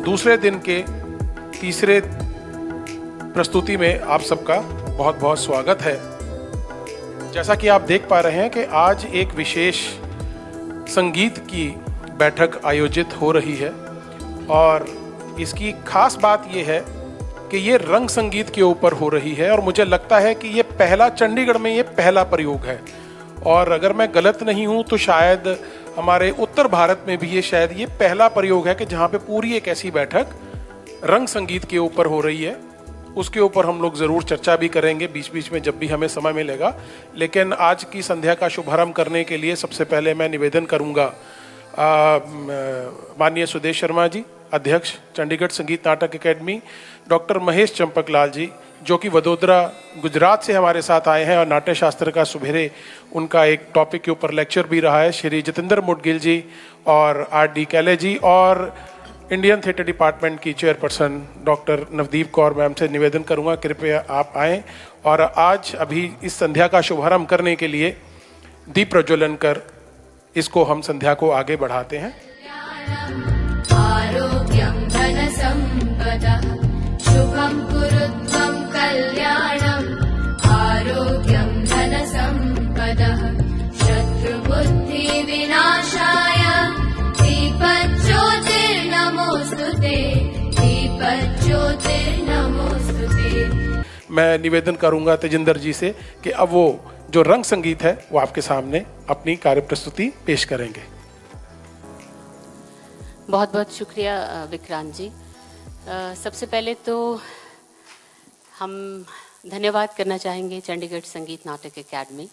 दूसरे दिन के तीसरे प्रस्तुति में आप सबका बहुत बहुत स्वागत है। जैसा कि आप देख पा रहे हैं कि आज एक विशेष संगीत की बैठक आयोजित हो रही है और इसकी खास बात यह है कि ये रंग संगीत के ऊपर हो रही है और मुझे लगता है कि ये पहला चंडीगढ़ में ये पहला प्रयोग है और अगर मैं गलत नहीं हूँ तो शायद हमारे उत्तर भारत में भी ये पहला प्रयोग है कि जहाँ पे पूरी एक ऐसी बैठक रंग संगीत के ऊपर हो रही है। उसके ऊपर हम लोग ज़रूर चर्चा भी करेंगे बीच बीच में जब भी हमें समय मिलेगा। लेकिन आज की संध्या का शुभारंभ करने के लिए सबसे पहले मैं निवेदन करूँगा माननीय सुदेश शर्मा जी, अध्यक्ष चंडीगढ़ संगीत नाटक अकेडमी, डॉक्टर महेश चंपकलाल जी जो कि वडोदरा गुजरात से हमारे साथ आए हैं और नाट्य शास्त्र का सुबेरे उनका एक टॉपिक के ऊपर लेक्चर भी रहा है, श्री जितेंद्र मुडगिल जी और आर.डी. कैले जी और इंडियन थिएटर डिपार्टमेंट की chairperson doctor Navdeep Kaur ma'am से निवेदन करूंगा कृपया आप आएँ और आज अभी इस संध्या का शुभारंभ करने के लिए दीप प्रज्वलन कर इसको हम संध्या को आगे बढ़ाते हैं। आरोग्यं धन संपदा शुभं कुरुत्वं कल्याणम् आरोग्यं धन संपदा शत्रुबुद्धि विनाशाय दीपज्योतिर्नमोस्तुते दीपज्योतिर्नमोस्तुते। मैं निवेदन करूंगा तेजिंदर जी से कि अब वो जो रंग संगीत है वो आपके सामने अपनी कार्य प्रस्तुति पेश करेंगे। बहुत बहुत शुक्रिया विक्रांत जी। सबसे पहले तो हम धन्यवाद करना चाहेंगे चंडीगढ़ संगीत नाटक अकेडमी,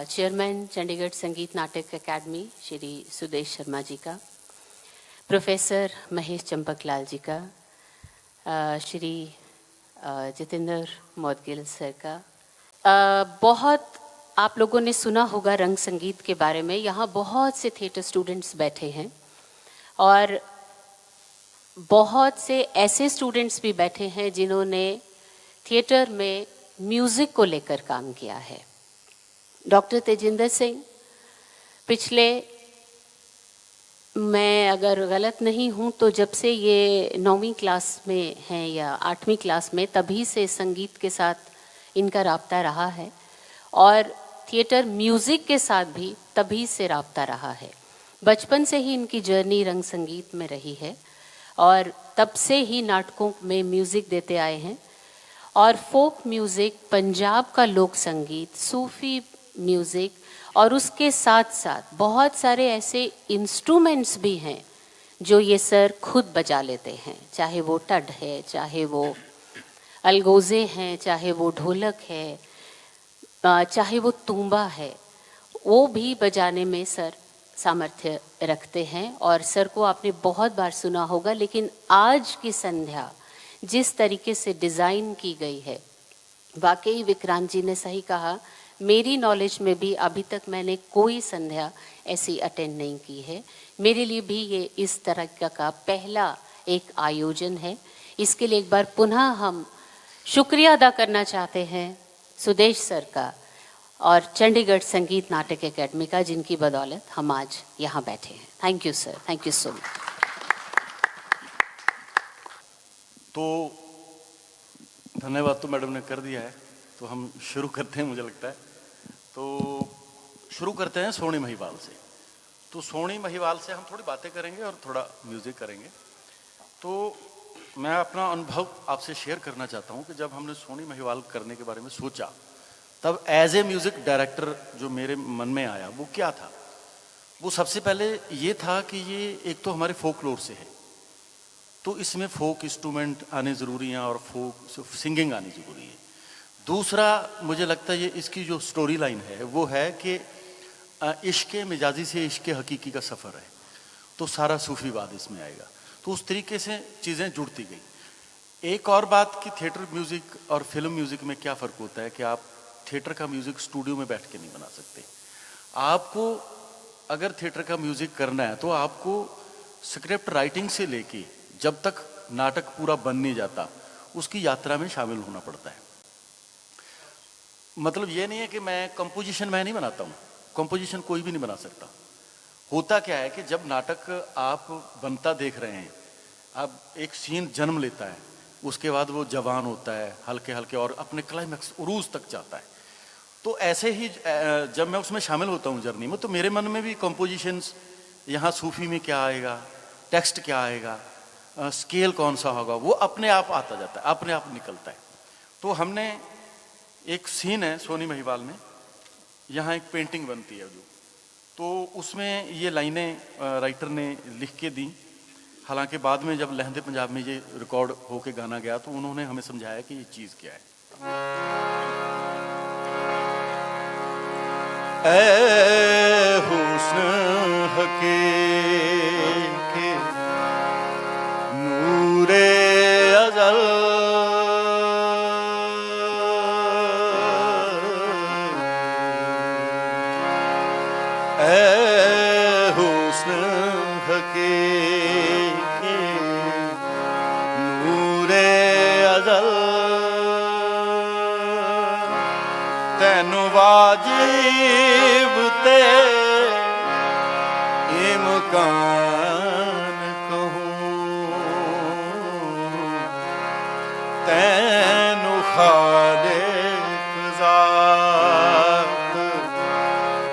चेयरमैन चंडीगढ़ संगीत नाटक अकेडमी श्री सुदेश शर्मा जी का, प्रोफेसर महेश चंपकलाल जी का, श्री जितेंद्र मुदगिल सर का। बहुत आप लोगों ने सुना होगा रंग संगीत के बारे में। यहाँ बहुत से थिएटर स्टूडेंट्स बैठे हैं और बहुत से ऐसे स्टूडेंट्स भी बैठे हैं जिन्होंने थिएटर में म्यूज़िक को लेकर काम किया है। डॉक्टर तेजिंदर सिंह पिछले, मैं अगर गलत नहीं हूँ तो जब से ये 9वीं क्लास में हैं या 8वीं क्लास में, तभी से संगीत के साथ इनका राब्ता रहा है और थिएटर म्यूज़िक के साथ भी तभी से राब्ता रहा है। बचपन से ही इनकी जर्नी रंग संगीत में रही है और तब से ही नाटकों में म्यूज़िक देते आए हैं और फोक म्यूज़िक, पंजाब का लोक संगीत, सूफ़ी म्यूज़िक और उसके साथ साथ बहुत सारे ऐसे इंस्ट्रूमेंट्स भी हैं जो ये सर खुद बजा लेते हैं, चाहे वो टड है, चाहे वो अलगोज़े हैं, चाहे वो ढोलक है, चाहे वो तूंबा है, वो भी बजाने में सर सामर्थ्य रखते हैं। और सर को आपने बहुत बार सुना होगा, लेकिन आज की संध्या जिस तरीके से डिज़ाइन की गई है, वाकई विक्रांत जी ने सही कहा। मेरी नॉलेज में भी अभी तक मैंने कोई संध्या ऐसी अटेंड नहीं की है। मेरे लिए भी ये इस तरह का पहला एक आयोजन है। इसके लिए एक बार पुनः हम शुक्रिया अदा करना चाहते हैं सुदेश सर का और चंडीगढ़ संगीत नाटक अकेडमी का, जिनकी बदौलत हम आज यहाँ बैठे हैं। Thank you sir, thank you so much. तो धन्यवाद तो मैडम ने कर दिया है, तो हम शुरू करते हैं। मुझे लगता है तो शुरू करते हैं सोनी महिवाल से। तो सोनी महिवाल से हम थोड़ी बातें करेंगे और थोड़ा म्यूज़िक करेंगे। तो मैं अपना अनुभव आपसे शेयर करना चाहता हूँ कि जब हमने सोनी महिवाल करने के बारे में सोचा, तब एज ए म्यूज़िक डायरेक्टर जो मेरे मन में आया वो क्या था। वो सबसे पहले ये था कि ये एक तो हमारे फोकलोर से है, तो इसमें फोक इंस्ट्रूमेंट आने ज़रूरी हैं और फोक सिंगिंग आनी ज़रूरी है। दूसरा मुझे लगता है ये इसकी जो स्टोरी लाइन है वो है कि इश्क़ मिजाजी से इश्क़ हकीकी का सफ़र है, तो सारा सूफीवाद इसमें आएगा। तो उस तरीके से चीज़ें जुड़ती गई। एक और बात कि थिएटर म्यूज़िक और फिल्म म्यूज़िक में क्या फ़र्क होता है कि आप थिएटर का म्यूज़िक स्टूडियो में बैठ के नहीं बना सकते। आपको अगर थिएटर का म्यूज़िक करना है तो आपको स्क्रिप्ट राइटिंग से लेके जब तक नाटक पूरा बन नहीं जाता उसकी यात्रा में शामिल होना पड़ता है। मतलब ये नहीं है कि मैं कंपोजिशन मैं नहीं बनाता हूँ, कंपोजिशन कोई भी नहीं बना सकता। होता क्या है कि जब नाटक आप बनता देख रहे हैं अब एक सीन जन्म लेता है, उसके बाद वो जवान होता है हल्के हल्के और अपने क्लाइमैक्स उरूज तक जाता है। तो ऐसे ही जब मैं उसमें शामिल होता हूँ जर्नी में, तो मेरे मन में भी कंपोजिशंस, यहाँ सूफी में क्या आएगा, टेक्स्ट क्या आएगा, स्केल कौन सा होगा, वो अपने आप आता जाता है, अपने आप निकलता है। तो हमने एक सीन है सोनी महिवाल में, यहाँ एक पेंटिंग बनती है जो, तो उसमें ये लाइनें राइटर ने लिख के दी। हालांकि बाद में जब लहंदे पंजाब में ये रिकॉर्ड होके गाना गया तो उन्होंने हमें समझाया कि ये चीज़ क्या है। ऐ हुस्न हकीकी नूरे अज़ल, ऐ हुस्न हकीकी नूरे अज़ल, तैनू वाजिब ते इमकान कहूँ, तैनू खालिक ज़ात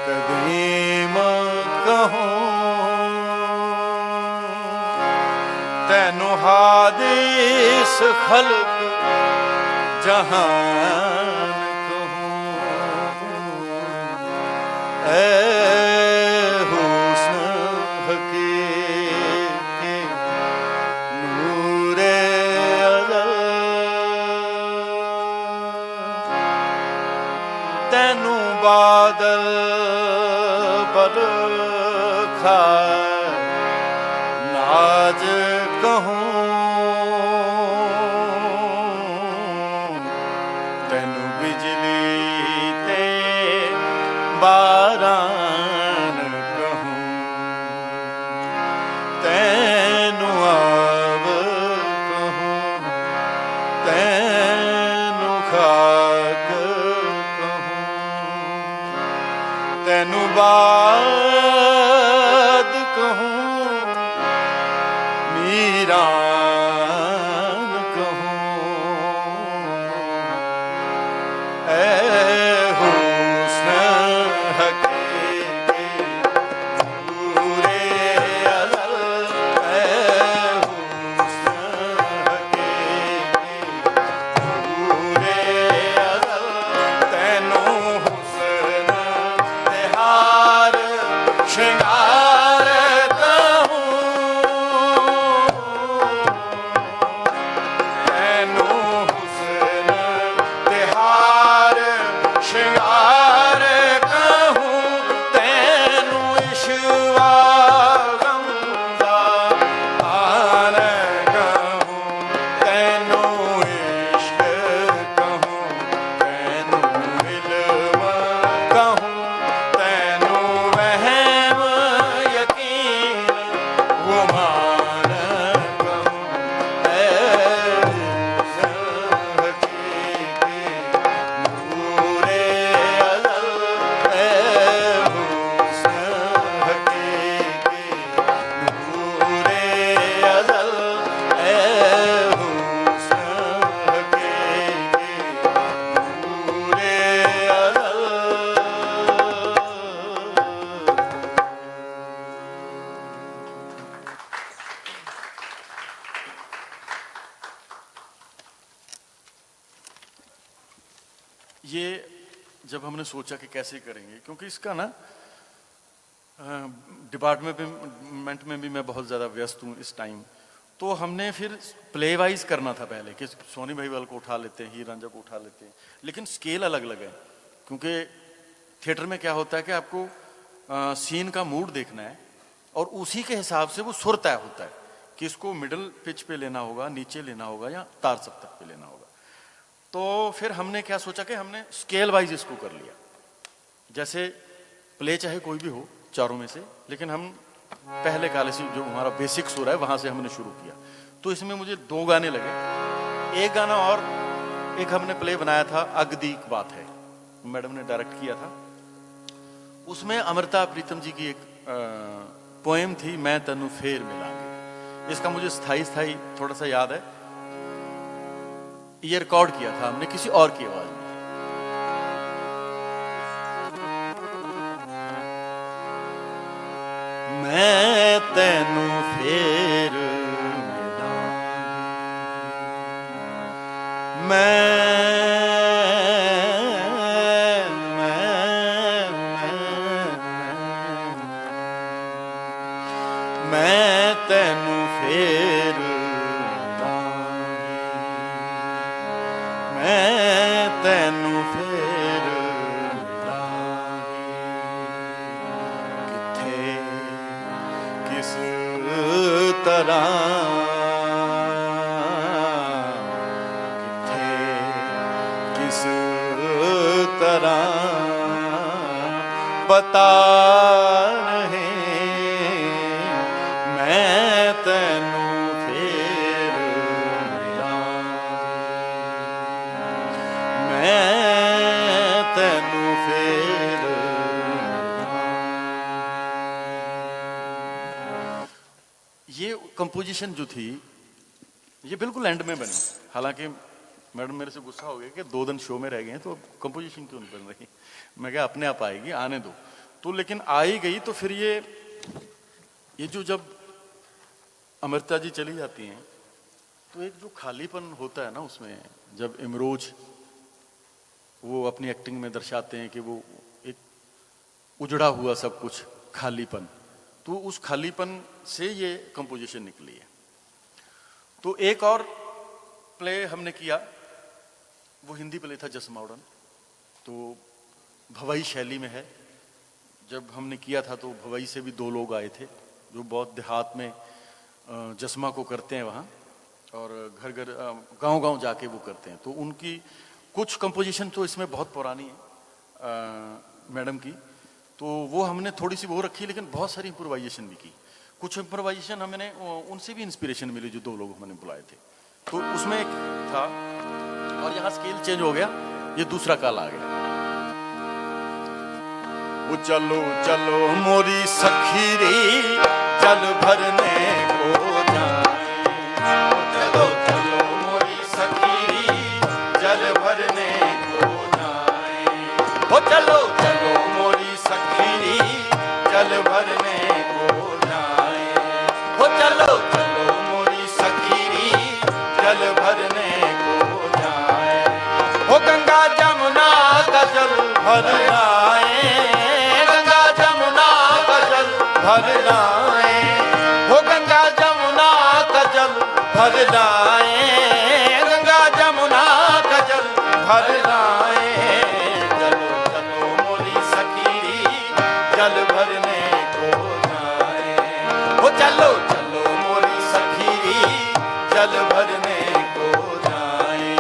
कदीम कहूँ, तैनू हादिस खल्क जहान कहूँ, ऐ हुस्न हकीकी नूरे अज़ल, तैनू बादल बरखा नाज कहूँ, तैनू बिजली ते बारान कहूँ, तैनू आब कहूँ, तैनू खाक कहूँ, तैनू बाद कहूँ, मीरान कहूँ, ऐ हुस्न हकीकी नूरे अज़ल, ऐ हुस्न हकीकी नूरे अज़ल, तैनू हुस्न तिहार श्रृंगार कहूँ, तैनू हुस्न तिहार श्रृंगार कहूँ, तैनू इश्वा गंगा आन कहूँ, तैनू इश्क कहूँ, तैनू इल्म कहूँ, तैनू वहम यकीन गुमान कहूँ, ऐ हुस्न हकीकी नूरे अज़ल, ऐ हुस्न हकीकी नूरे अज़ल, ऐ हुस्न हकीकी नूरे अज़ल। ये जब हमने सोचा कि कैसे करेंगे, क्योंकि इसका ना डिपार्टमेंट में भी मैं बहुत ज़्यादा व्यस्त हूँ इस टाइम, तो हमने फिर प्ले वाइज करना था पहले कि सोनी महिवाल को उठा लेते हैं, हीर रांझा को उठा लेते हैं, लेकिन स्केल अलग अलग है। क्योंकि थिएटर में क्या होता है कि आपको सीन का मूड देखना है और उसी के हिसाब से वो सुर तय होता है कि इसको मिडिल पिच पे लेना होगा, नीचे लेना होगा या तार सप्तक पे लेना होगा। तो फिर हमने क्या सोचा कि हमने स्केल वाइज इसको कर लिया, जैसे प्ले चाहे कोई भी हो चारों में से, लेकिन हम पहले काले से जो हमारा बेसिक सुर है वहां से हमने शुरू किया। तो इसमें मुझे 2 गाने लगे, एक गाना और एक हमने प्ले बनाया था अगदीक बात है, मैडम ने डायरेक्ट किया था। उसमें अमृता प्रीतम जी की एक पोएम थी, मैं तनु फेर मिलांगे। इसका मुझे स्थाई थोड़ा सा याद है, ये रिकॉर्ड किया था हमने किसी और की आवाज में। मैं तेनू फेर मैं तेनू फेर मैं तेनू फेर किथे किस तरह किथे किस तरह बता रहे मैं तेनू फेर मैं तेनू फेर ये कंपोजिशन जो थी ये बिल्कुल एंड में बनी। हालांकि मैडम मेरे से गुस्सा हो गया कि 2 दिन शो में रह गए हैं तो कंपोजिशन क्यों नहीं बन रही। मैं कहा अपने आप आएगी, आने दो। तो लेकिन आ ही गई। तो फिर ये जो जब अमृता जी चली जाती हैं तो एक जो खालीपन होता है ना उसमें, जब इमरोज वो अपनी एक्टिंग में दर्शाते हैं कि वो एक उजड़ा हुआ सब कुछ खालीपन, तो उस खालीपन से ये कंपोजिशन निकली है। तो एक और प्ले हमने किया, वो हिंदी प्ले था जस मॉडर्न, तो भवाई शैली में है। जब हमने किया था तो भवाई से भी 2 लोग आए थे जो बहुत देहात में जस्मा को करते हैं वहाँ, और घर घर गांव-गांव जाके वो करते हैं। तो उनकी कुछ कंपोजिशन तो इसमें बहुत पुरानी है मैडम की, तो वो हमने थोड़ी सी वो रखी, लेकिन बहुत सारी इम्प्रोवाइजेशन भी की। कुछ इम्प्रोवाइजेशन हमने उनसे भी इंस्पिरेशन मिली जो 2 लोग हमने बुलाए थे। तो उसमें एक था, और यहाँ स्केल चेंज हो गया, ये दूसरा काल आ गया। वो चलो चलो मोरी सखी रे जल भरने को जाए, चलो चलो मोरी सखी रे जल भरने को जाए, वो चलो चलो मोरी सखी रे जल भरने को जाए, वो चलो चलो मोरी सखी रे जल भरने को जाए, वो गंगा जमुना का जल भरना भर लाए, हो गंगा जमुना का जल भर लाए, गंगा जमुना का जल भर लाए, चलो चलो मोरी सखी जल भरने को जाए, हो चलो चलो मोरी सखी जल भरने को जाए,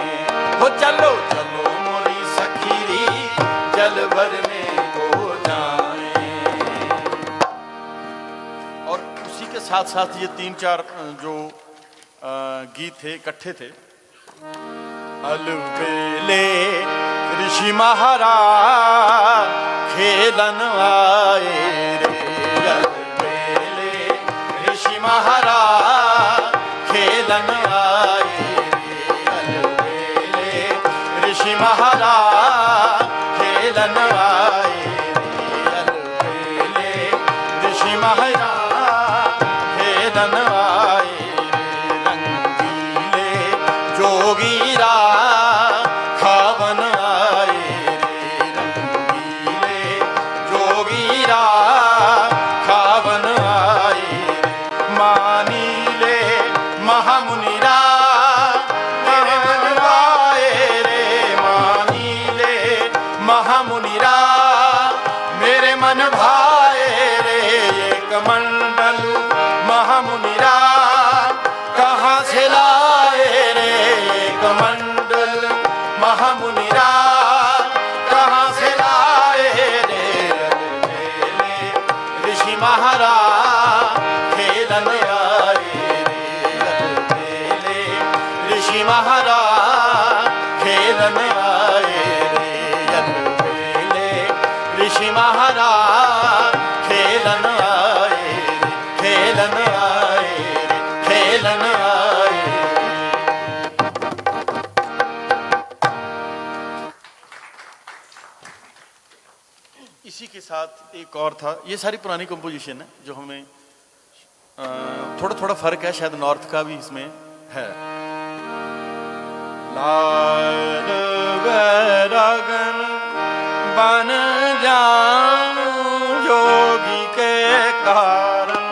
हो चलो चलो मोरी सखी जल भरने को जाए। के साथ साथ ये 3-4 जो गीत थे इकट्ठे थे। अलबेले ऋषि महाराज खेलन आए रे, अलबेले ऋषि महाराज खेलन आए रे, अलबेले ऋषि महाराज खेलन आए रे, अलबेले ऋषि महाराज खेलन आए रे, रंगीले जोगीरा खावन आए रे, रंगीले जोगीरा खावन आए रे, मानीले महामुनिरा मेरे मन भाए रे, मानीले महामुनिरा मेरे मन भाए रे, एक एक और था, ये सारी पुरानी कंपोजिशन है जो हमें थोड़ा थोड़ा फर्क है, शायद नॉर्थ का भी इसमें है। लाल बैरागन बन जाऊं जोगी के कारण,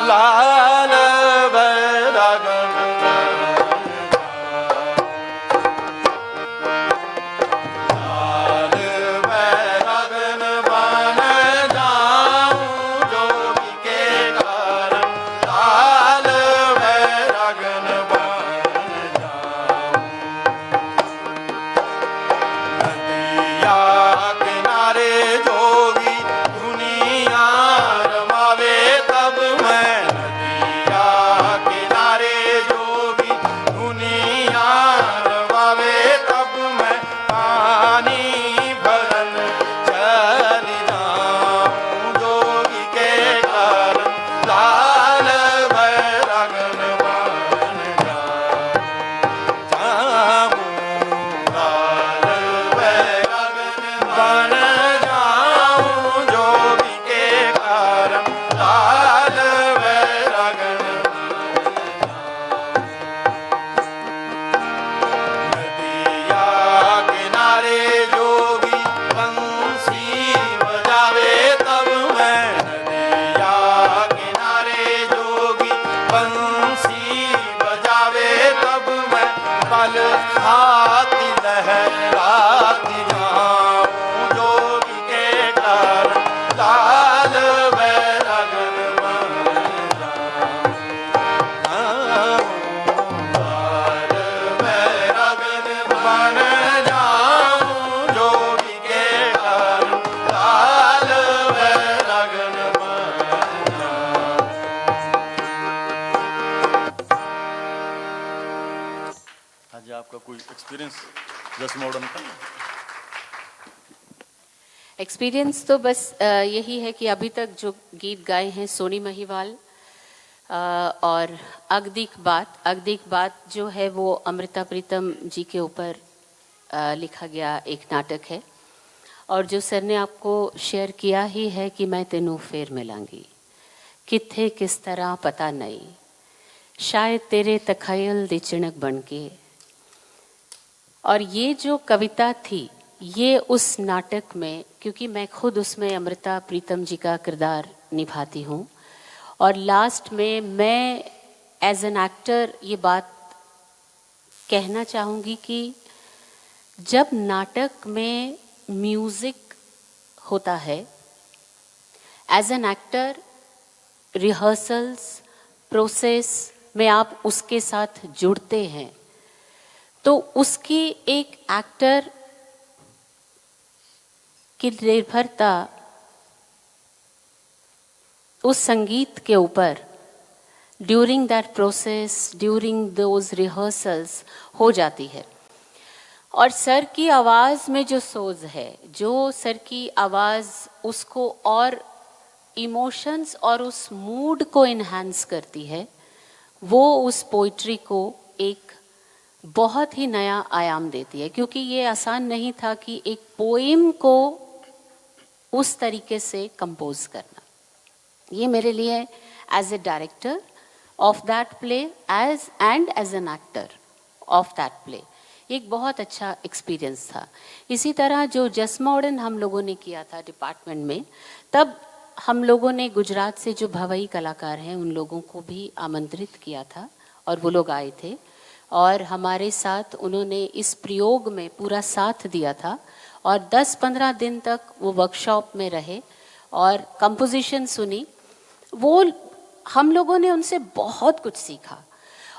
लाल बैरागन एक्सपीरियंस तो बस यही है कि अभी तक जो गीत गाए हैं सोनी महिवाल और अगदिक बात जो है वो अमृता प्रीतम जी के ऊपर लिखा गया एक नाटक है, और जो सर ने आपको शेयर किया ही है कि मैं तेनू फेर मिलांगी किथे किस तरह पता नहीं, शायद तेरे तखयल दी चिणक बन के। और ये जो कविता थी ये उस नाटक में, क्योंकि मैं खुद उसमें अमृता प्रीतम जी का किरदार निभाती हूँ, और लास्ट में मैं एज एन एक्टर ये बात कहना चाहूँगी कि जब नाटक में म्यूज़िक होता है, as an actor rehearsals process में आप उसके साथ जुड़ते हैं, तो उसकी एक एक्टर की निर्भरता उस संगीत के ऊपर during that process, during those rehearsals हो जाती है। और सर की आवाज़ में जो सोज है, जो सर की आवाज़ उसको और इमोशंस और उस मूड को इन्हांस करती है, वो उस पोइट्री को एक बहुत ही नया आयाम देती है। क्योंकि ये आसान नहीं था कि एक पोइम को उस तरीके से कंपोज करना। ये मेरे लिए as a director of that play as an actor of that play एक बहुत अच्छा एक्सपीरियंस था। इसी तरह जो जसमोडन हम लोगों ने किया था डिपार्टमेंट में, तब हम लोगों ने गुजरात से जो भवई कलाकार हैं उन लोगों को भी आमंत्रित किया था और वो लोग आए थे और हमारे साथ उन्होंने इस प्रयोग में पूरा साथ दिया था और 10-15 दिन तक वो वर्कशॉप में रहे और कंपोजिशन सुनी। वो हम लोगों ने उनसे बहुत कुछ सीखा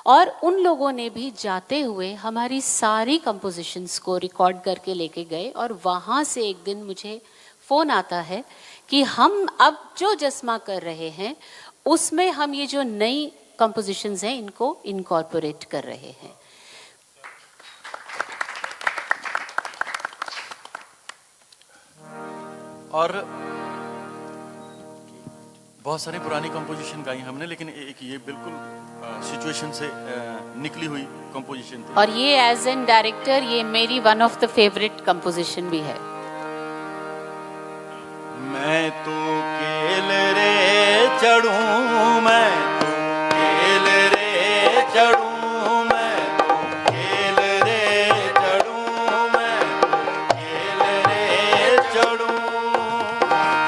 और उन लोगों ने भी जाते हुए हमारी सारी कंपोजिशंस को रिकॉर्ड करके लेके गए और वहाँ से एक दिन मुझे फ़ोन आता है कि हम अब जो जस्मा कर रहे हैं उसमें हम ये जो नई कंपोजिशंस हैं इनको इनकॉर्पोरेट कर रहे हैं। और बहुत सारी पुरानी कंपोजिशन गाई हमने, लेकिन एक ये बिल्कुल सिचुएशन से निकली हुई कंपोजिशन थी। और ये एज एन डायरेक्टर ये मेरी one of the favourite composition भी है। मैं तो चढ़ूं मैं तो खेल रे चढ़ूं मैं तो खेल रे चढ़ूं मैं तो खेल रे चढ़ूं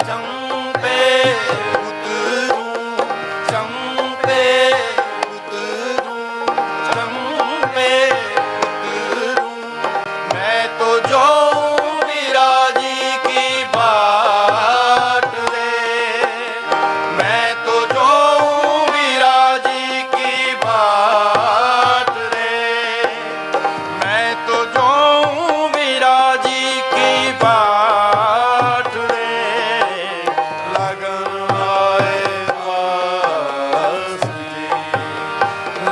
चंपे उतरूं चंपे उतरूं चंपे उतरूं मैं तो जो विराजी की बाट रे मैं तो जो विराजी की बाट रे मैं तो जो विराजी की बाट रे लगन आए पास जी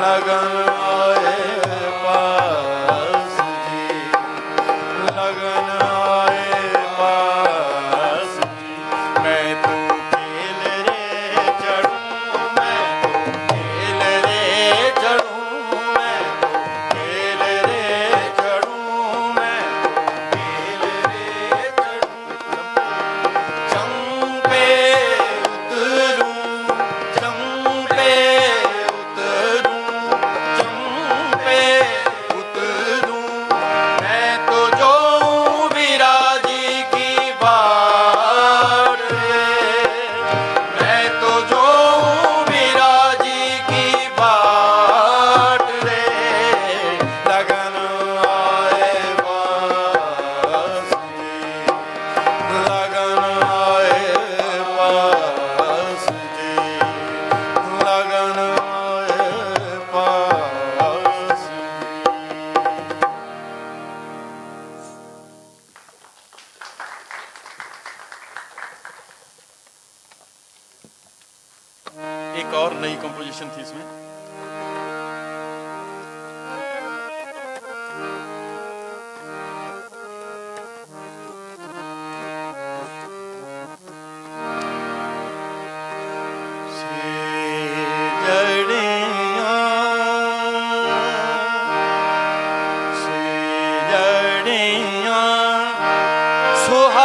लगन आए पास जी लगन आए पास जी मैं तो खेल रे चढ़ूं मैं तो खेल रे चढ़ूं मैं तो खेल रे चढ़ूं मैं तो खेल रे चढ़ूं चंपे उतरूं चंपे उतरूं चंपे उतरूं मैं तो जो विराजी की बाट रे मैं तो जो विराजी की बाट रे लगन आए पास जी लगन आए पास जी लगन आए पास एक और नई कंपोजिशन थी इसमें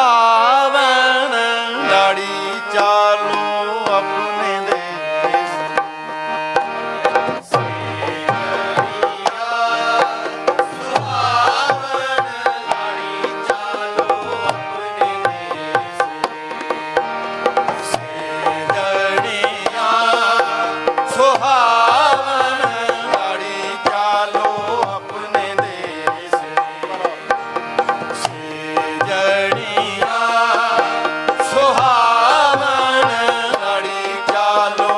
सुहावन लाड़ी चालो अपने देश सुहावन लाड़ी चालो अपने देश जड़िया सुहावन लाड़ी चालो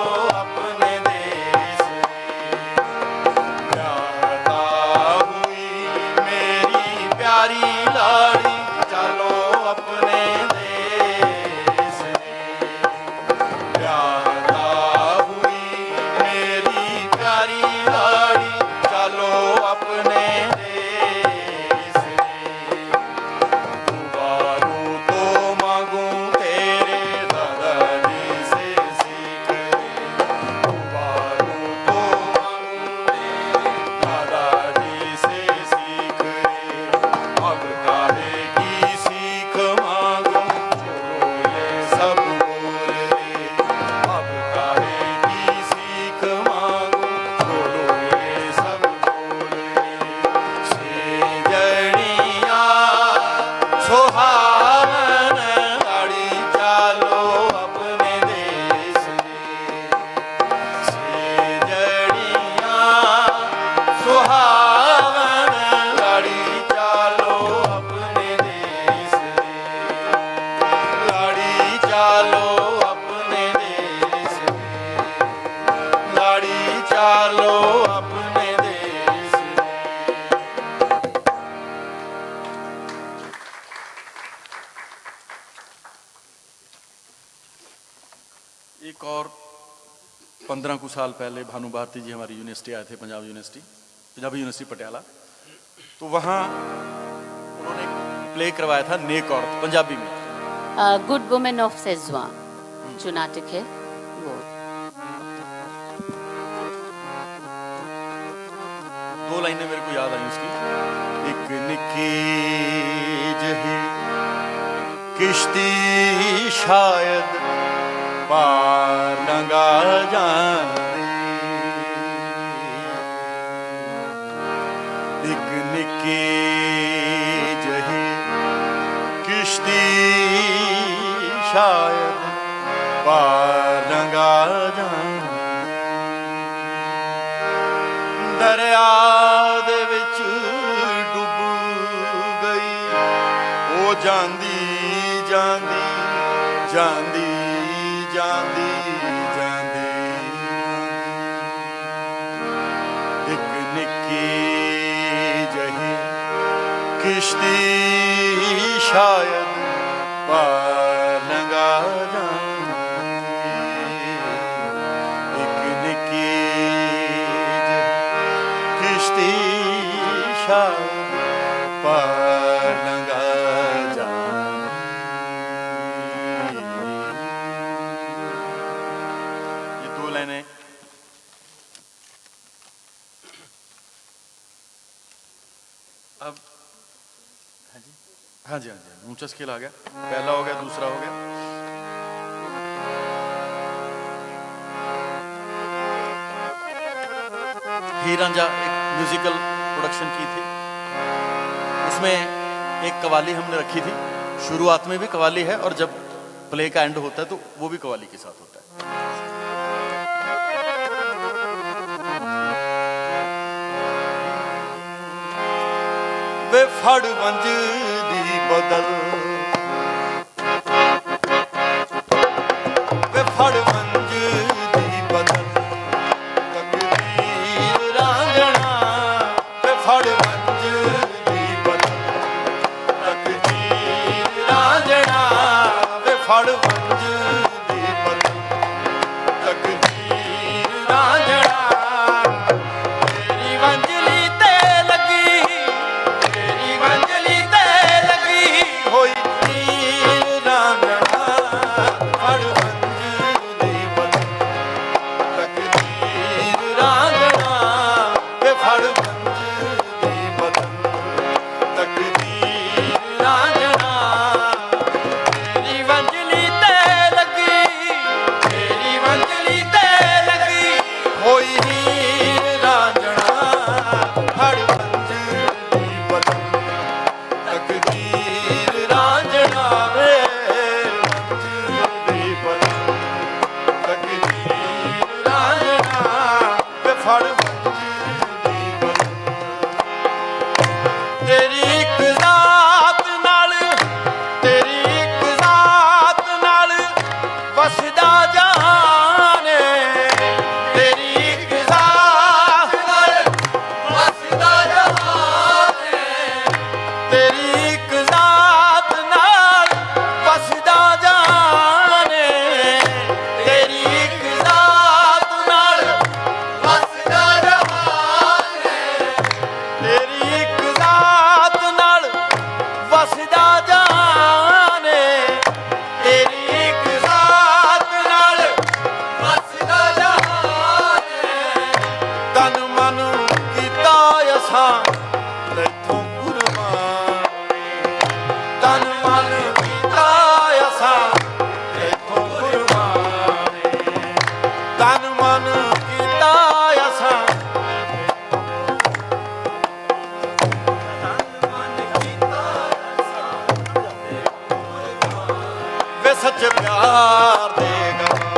अपने देश प्यारता हुई मेरी प्यारी लाड़ी चालो अपने देश प्यारता हुई मेरी प्यारी लाड़ी चालो अपने देश दुबारू तो मांगूं तेरे दादाजी से सीख दुबारू तो मांगूं तेरे दादाजी से सीख अब काहे की सीख मांगूं छोड़ो ये सब बोल रे अब काहे की सीख मांगूं छोड़ो ये सब बोल रे जड़िया सुहावन लाड़ी चालो अपने देश जड़िया सुहावन लाड़ी चालो अपने देश लाड़ी चालो अपने देश लाड़ी चालो अपने देश एक और 15 कुछ साल पहले भानु भारती जी हमारी यूनिवर्सिटी आए थे पंजाबी यूनिवर्सिटी पटियाला तो वहाँ उन्होंने प्ले करवाया था नेक औरत पंजाबी में गुड वुमेन ऑफ सेजवा जो नाटक है वो दो लाइनें मेरे को याद आई उसकी एक निकी जही किश्ती शायद ਪਾਰ ਲੰਘਾ ਜਾਂਦੇ। ਇੱਕ ਨਿੱਕੀ ਜਿਹੀ ਕਿਸ਼ਤੀ ਸ਼ਾਇਦ ਪਾਰ ਲੰਘਾ ਜਾਂਦੀ। ਦਰਿਆ ਦੇ ਵਿੱਚ ਡੁੱਬ ਗਈ ਉਹ ਜਾਂਦੀ ਜਾਂਦੀ ਜਾਂਦੀ ਜਾਂਦੀ ਜਾਂਦੀ। ਇੱਕ ਨਿੱਕੀ ਜਿਹੀ ਕਿਸ਼ਤੀ ਸ਼ਾਇਦ ਪਾਰ ਲੰਘਾ ਜਾਂਦੀ। ਇੱਕ ਨਿੱਕੀ ਜਿਹੀ ਕਿਸ਼ਤੀ ਸ਼ਾਇਦ ਪਾਰ ਲੰਘਾ ਜਾਂਦੀ। ये दो लाइनें अब हाँ जी हाँ जी हाँ जी ऊंचा स्केल आ गया। पहला हो गया, दूसरा हो गया। हीर रांझा एक म्यूजिकल प्रोडक्शन की थी। इसमें एक कवाली हमने रखी थी। शुरुआत में भी कवाली है और जब प्ले का एंड होता है तो वो भी कवाली के साथ होता है। वे फड़ वंज दी बदल, वे फड़ वंज दी बदल, तकदीर रांझणा। वे फड़ वंज दी बदल, तकदीर रांझणा। वे फड़ वंज दी बदल, तकदीर रांझणा। तेरी वंजली ते लगी, तेरी वंजली ते लगी होई तीर रांझणा। फड़ वंज दी बदल, तकदीर रांझणा। वे फड़ वंज दी बदल, तकदीर रांझणा। तेरी वंजली ते लगी, तेरी वंजली ते लगी होई हीर रांझणा। फड़ वंज दी बदल, तकदीर रांझणा। वे वंज दी बदल, तकदीर रांझणा। वे फड़ वंज दी बदल। तेरी एक ज़ात नाल, तेरी एक ज़ात नाल वसदा जहान है। तेरी एक ज़ात नाल वसदा जहान है। तेरी एक ज़ात नाल वसदा जहान है। तेरी एक ज़ात नाल वसदा जहान है। तेरी एक ज़ात नाल वसदा जहान है। तेरी एक ज़ात नाल वसदा जहान है। तन मन कीता असां तैथों कुर्बान। तन मन कीता असां तैथों कुर्बान। तन मन कीता असां वे सच प्यार दे गवाह,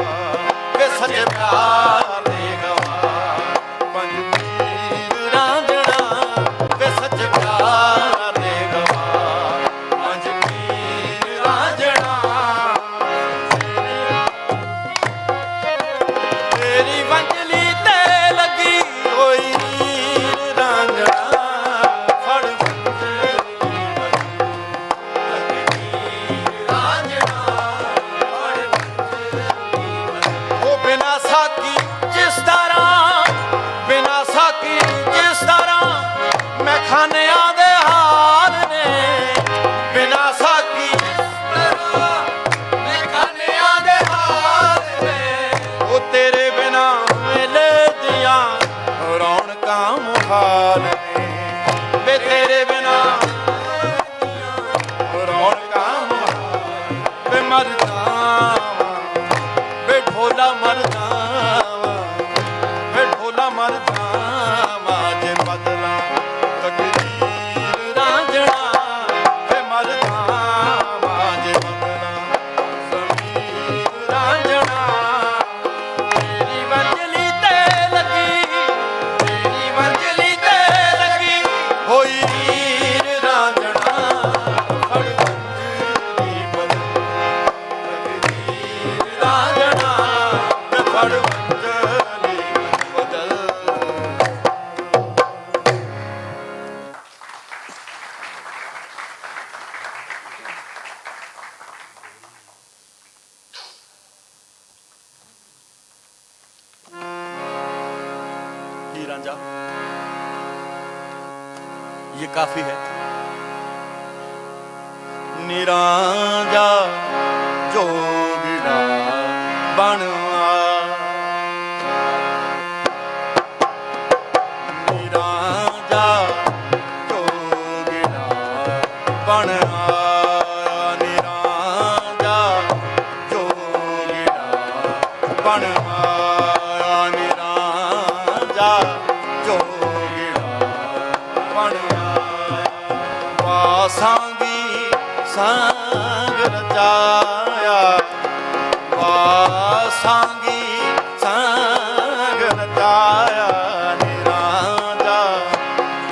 वे सच प्यार दे गवाह। पंज पीर रांझणा। वे सच प्यार दे गवाह। पंज पीर रांझणा। तेरी वंजली ते लगी होई हीर रांझणा। फड़ वंज दी बदल, तकदीर रांझणा। फड़ वंज दी बदल। वो बिना साकी जिस तरह, बिना साकी जिस तरह मैं खानियां दे हाल ने। बिना साकी जिस तरह मैं खानियां दे हाल ने। वो तेरे बिना मेले दियां रौनकां मुहाल ने। वे तेरे बिना रौनकां मुहाल। वे मर जावां, ही रांझा, ये काफी है। निरांझा जोगिड़ा बनवा, निरांझा जोगिड़ा बनवा, निरांझा जोगिड़ा बनवा, निरांझा जोगिड़ा बनवा। वासांगी संग रचाया, वासांगी संग रचाया, निरांझा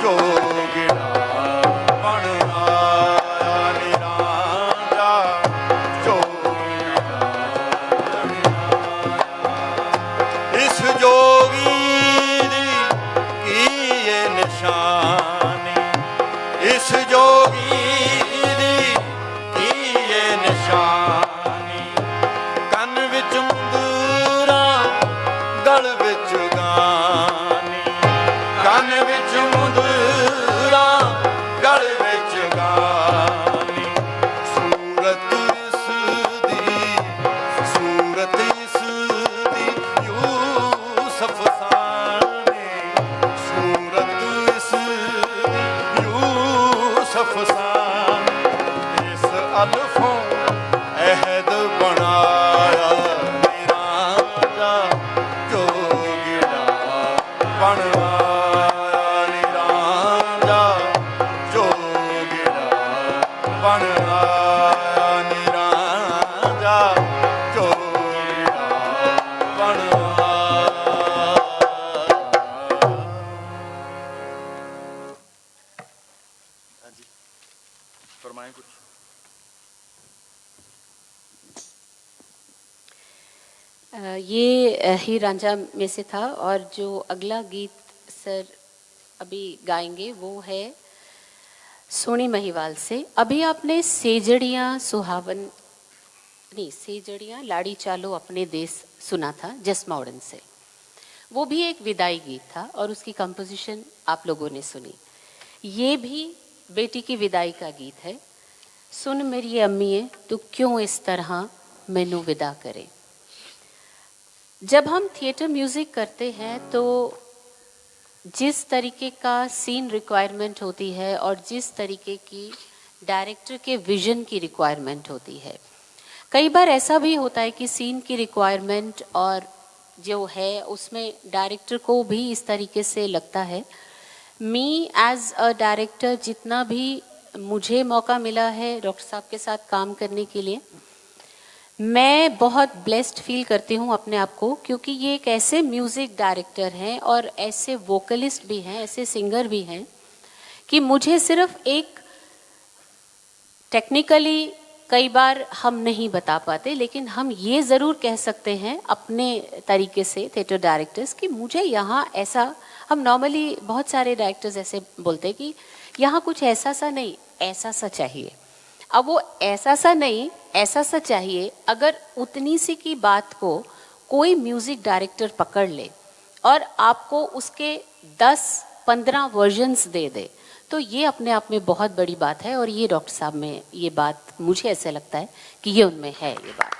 जोगिड़ा बन आया, निरांझा जोगिड़ा बन आया। इस जोगी दी की ये निशानी, इस जोगी निशानी, कन विच मुंदरा गल विच गानी, कन विच मुंदरा गल विच गानी। सूरत इसदी, सूरत इसदी यूसुफ साने, सूरत इसदी यूसुफ साने। इस अल्फों अहद बनाया, निरांझा जोगिड़ा बन आया, निरांझा जोगिड़ा बन आया, निरांझा जोगिड़ा बन आया। हाँ जी, फरमाएं कुछ। ये ही रांझा में से था, और जो अगला गीत सर अभी गाएंगे वो है सोनी महिवाल से। अभी आपने सेजड़ियाँ सुहावन नहीं, सेजड़ियाँ लाड़ी चालो अपने देश सुना था जसमौड़न से। वो भी एक विदाई गीत था और उसकी कंपोजिशन आप लोगों ने सुनी। ये भी बेटी की विदाई का गीत है। सुन मेरी अम्मीए तू क्यों इस तरह मैनू विदा करे। जब हम थिएटर म्यूज़िक करते हैं तो जिस तरीके का सीन रिक्वायरमेंट होती है और जिस तरीके की डायरेक्टर के विजन की रिक्वायरमेंट होती है, कई बार ऐसा भी होता है कि सीन की रिक्वायरमेंट और जो है उसमें डायरेक्टर को भी इस तरीके से लगता है। मी एज अ डायरेक्टर जितना भी मुझे मौका मिला है डॉक्टर साहब के साथ काम करने के लिए, मैं बहुत ब्लेस्ड फील करती हूँ अपने आप को, क्योंकि ये एक ऐसे म्यूज़िक डायरेक्टर हैं और ऐसे वोकलिस्ट भी हैं, ऐसे सिंगर भी हैं कि मुझे सिर्फ एक टेक्निकली कई बार हम नहीं बता पाते, लेकिन हम ये ज़रूर कह सकते हैं अपने तरीके से थिएटर डायरेक्टर्स कि मुझे यहाँ ऐसा, हम नॉर्मली बहुत सारे डायरेक्टर्स ऐसे बोलते हैं कि यहाँ कुछ ऐसा सा नहीं, ऐसा सा चाहिए। अब वो ऐसा सा नहीं, ऐसा सा चाहिए, अगर उतनी सी की बात को कोई म्यूज़िक डायरेक्टर पकड़ ले और आपको उसके 10-15 वर्जन्स दे दे, तो ये अपने आप में बहुत बड़ी बात है। और ये डॉक्टर साहब में ये बात, मुझे ऐसे लगता है कि ये उनमें है ये बात।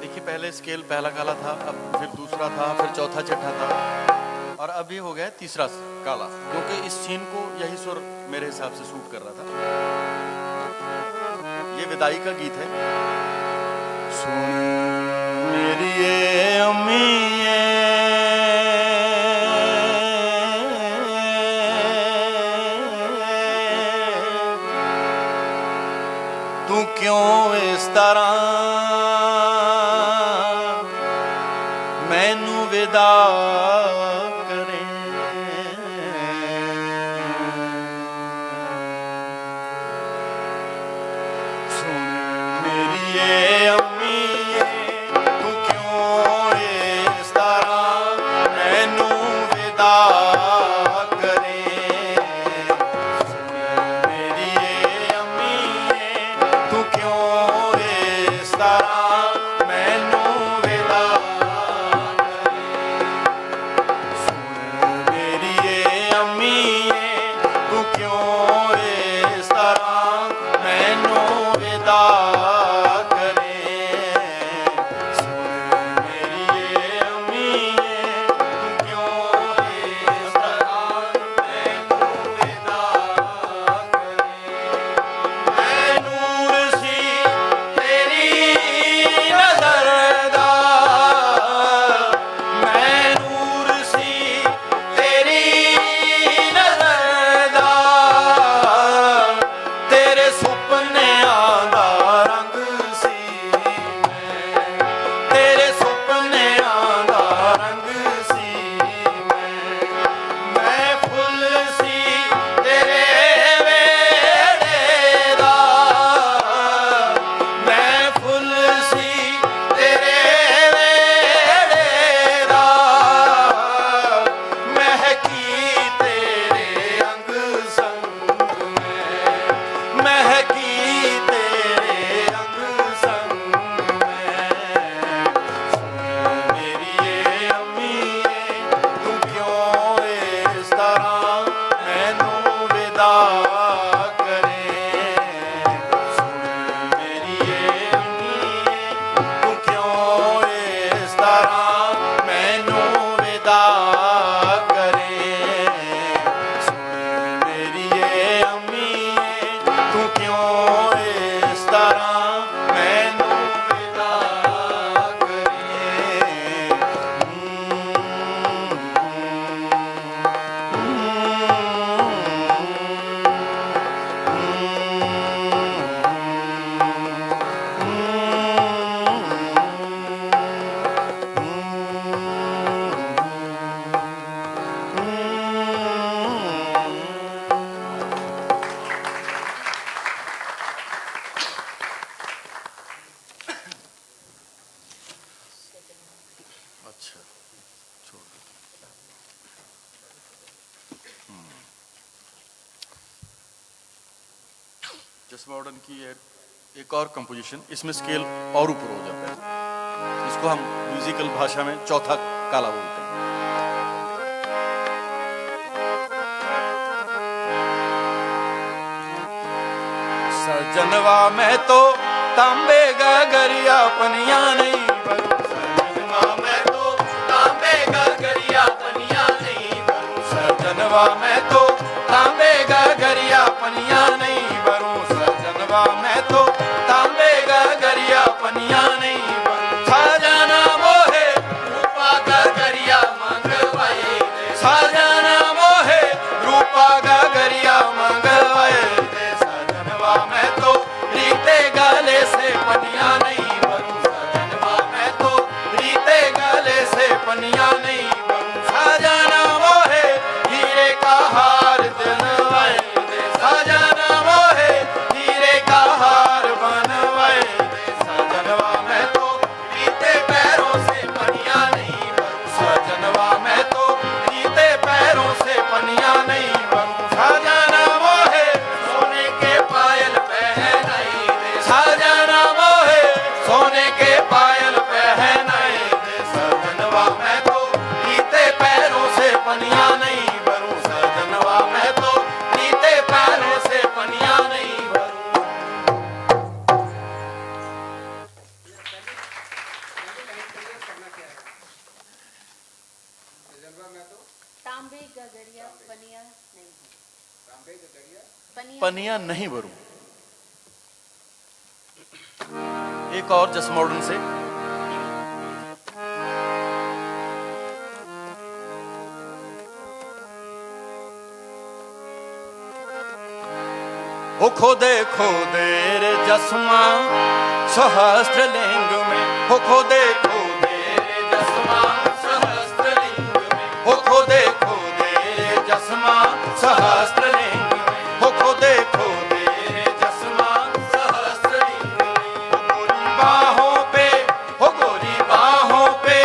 देखिए, पहले स्केल पहला काला था, अब फिर दूसरा था, फिर चौथा छठा था, और अब ये हो गया तीसरा काला, क्योंकि इस सीन को यही सुर मेरे हिसाब से शूट कर रहा था। ये विदाई का गीत है। सुन मेरी ये अम्मी तू क्यों इस तरह मैनू विदा करे। सुन मेरी ये अम्मी तू क्यों इस तरह मैनू विदा करे। सुन मेरी ये अम्मी तू क्यों इस तरह मैनू विदा करे। अच्छा छोड़ दो। जस मॉडर्न की एक और कंपोजिशन, इसमें स्केल और ऊपर हो जाता है, इसको हम म्यूजिकल भाषा में चौथा काला बोलते हैं। सजनवा में तो तांबे गगरिया पनिया नहीं भरूं, सजनवा में तो तांबे गगरिया पनिया नहीं भरूं, सजनवा में तो तांबे गगरिया पनिया नहीं भरूं, सजनवा में तो तांबे गगरिया पनिया नहीं भरूं, सजना मोहे रूपा गगरिया मंगवाए दे, सजना मोहे रूपा गगरिया मंगवाए दे, सजनवा में तो रीते गले से पनिया नहीं भरूं, सजनवा में तो रीते गले से पनिया नहीं भरूं, सजना मोहे हीरे का हार दिलवाए दे, सजना मोहे हीरे का हार बनवाए दे, सजनवा में तो रीते पैरों से पनिया नहीं भरूं, सजनवा में तो रीते पैरों से पनिया नहीं भरूं, सजना मोहे सोने के पायल पहनाई दे, सजना मोहे सोने के पायल पहनाई दे, सजनवा में तो रीते पैरों से पनिया नहीं भरूं, सजनवा में तो रीते पैरों से पनिया नहीं भरूं। तांबे गगरिया पनिया नहीं, पनिया नहीं भरूं। एक और जस मॉडर्न से, हो खोदे खोदे रे जसमा सहस्त्रलिंग में, हो खोदे खोदे रे जसमा सहस्त्रलिंग में, हो खोदे खोदे रे जसमा सहस्त्रलिंग में, हो खोदे खोदे रे जसमा सहस्त्रलिंग में, हो गोरी बाहों पे, हो गोरी बाहों पे,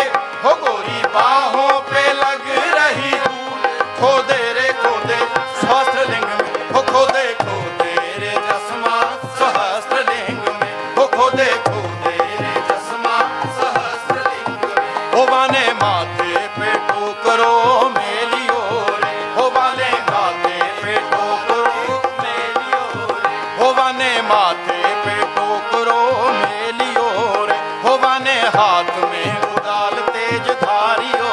हो गोरी बाहों पे लग रही धूल, खोदे रे खोदे सहस्त्रलिंग में, हो खोदे खोदे रे जसमा सहस्त्रलिंग में, हो खोदे खोदे रे जसमा सहस्त्रलिंग में, हो वाने माथे पे टोकरो मेलियो रे, हो वाले माथे पे टोकरो मेलियो रे, हो वाने माथे पे टोकरो मेलियो रे, हो वाने हाथ में उदाल तेज धारियो,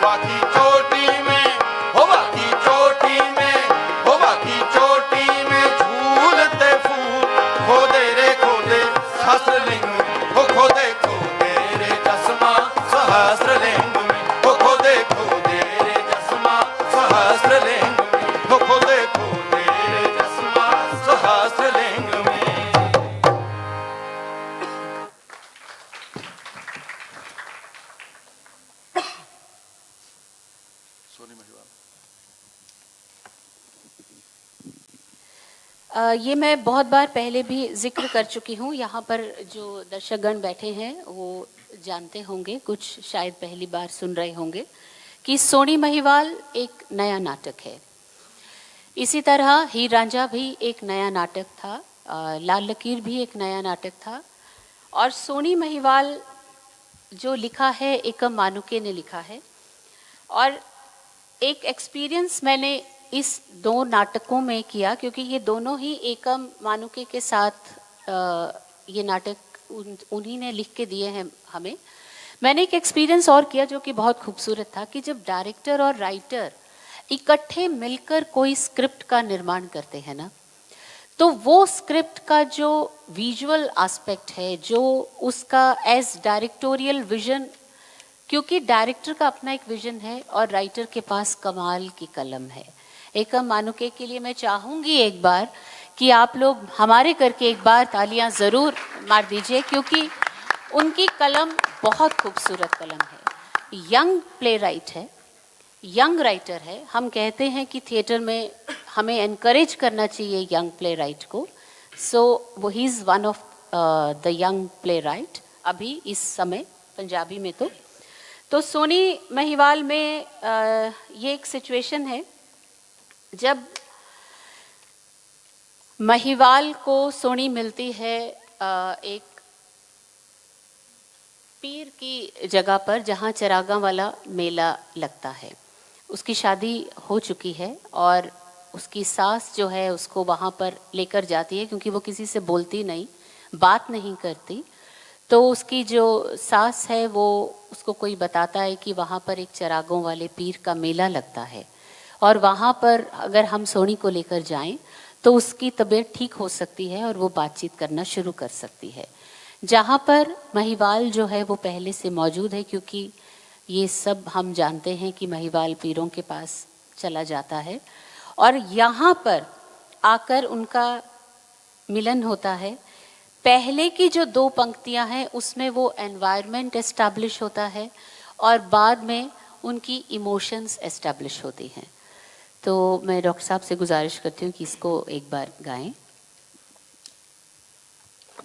वाकी चोटी में, हो वाकी चोटी में, हो वाकी चोटी में झूलते फूल, खोदे रे खोदे सहस्त्रलिंग में, हो खोदे खोदे रे जसमा सहस्त्रलिंग में, हो खोदे खोदे रे जसमा सहस्त्रलिंग में, हो खोदे खोदे रे जसमा सहस्त्रलिंग में। सोनी महिवाल। ये मैं बहुत बार पहले भी जिक्र कर चुकी हूँ, यहाँ पर जो दर्शकगण बैठे हैं वो जानते होंगे, कुछ शायद पहली बार सुन रहे होंगे कि सोनी महिवाल एक नया नाटक है। इसी तरह हीर रांझा भी एक नया नाटक था, लाल लकीर भी एक नया नाटक था, और सोनी महिवाल जो लिखा है एकम मानुके ने लिखा है। और एक एक्सपीरियंस मैंने इस दो नाटकों में किया, क्योंकि ये दोनों ही एकम मानुके के साथ ये नाटक उन्हीं ने लिख के दिए हैं हमें। मैंने एक एक्सपीरियंस और किया जो कि बहुत खूबसूरत था, कि जब डायरेक्टर और राइटर इकट्ठे मिलकर कोई स्क्रिप्ट का निर्माण करते हैं ना, तो वो स्क्रिप्ट का जो विजुअल एस्पेक्ट है, जो उसका एज डायरेक्टोरियल विजन, क्योंकि डायरेक्टर का अपना एक विजन है और राइटर के पास कमाल की कलम है। एकम मानुके के लिए मैं चाहूँगी एक बार कि आप लोग हमारे करके एक बार तालियां ज़रूर मार दीजिए, क्योंकि उनकी कलम बहुत खूबसूरत कलम है। यंग प्ले राइट है, यंग राइटर है। हम कहते हैं कि थिएटर में हमें एनकरेज करना चाहिए यंग प्ले राइट को। सो वो he is one of the young play right अभी इस समय पंजाबी में। तो सोनी महिवाल में ये एक सिचुएशन है, जब महिवाल को सोनी मिलती है एक पीर की जगह पर जहाँ चरागा वाला मेला लगता है। उसकी शादी हो चुकी है और उसकी सास जो है उसको वहाँ पर लेकर जाती है, क्योंकि वो किसी से बोलती नहीं, बात नहीं करती। तो उसकी जो सास है वो उसको कोई बताता है कि वहाँ पर एक चरागों वाले पीर का मेला लगता है और वहाँ पर अगर हम सोनी को लेकर जाएं तो उसकी तबीयत ठीक हो सकती है और वो बातचीत करना शुरू कर सकती है। जहाँ पर महिवाल जो है वो पहले से मौजूद है, क्योंकि ये सब हम जानते हैं कि महिवाल पीरों के पास चला जाता है और यहाँ पर आकर उनका मिलन होता है। पहले की जो 2 पंक्तियाँ हैं उसमें वो एनवायरनमेंट एस्टैब्लिश होता है और बाद में उनकी इमोशंस एस्टैब्लिश होती हैं। तो मैं डॉक्टर साहब से गुजारिश करती हूँ कि इसको एक बार गाएं।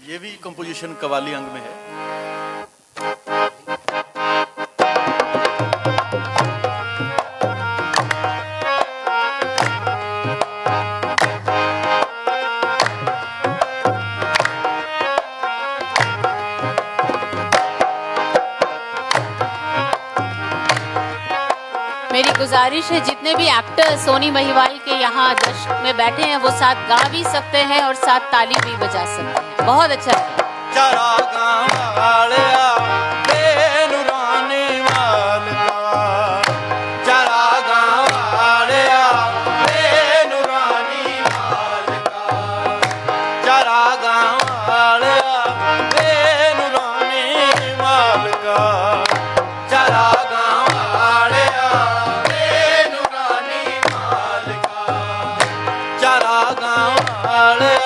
ये भी कंपोजिशन कव्वाली अंग में है। मेरी गुजारिश है जितने भी एक्टर सोनी महिवाल के यहाँ दर्शक में बैठे हैं वो साथ गा भी सकते हैं और साथ ताली भी बजा सकते हैं। बहुत अच्छा है। चरागा वालिया बेनुरानी मालका, चरागा वालिया बेनुरानी मालका, चरागा वालिया बेनुरानी मालका, चरागा वालिया बेनुरानी मालका, चरागा वालिया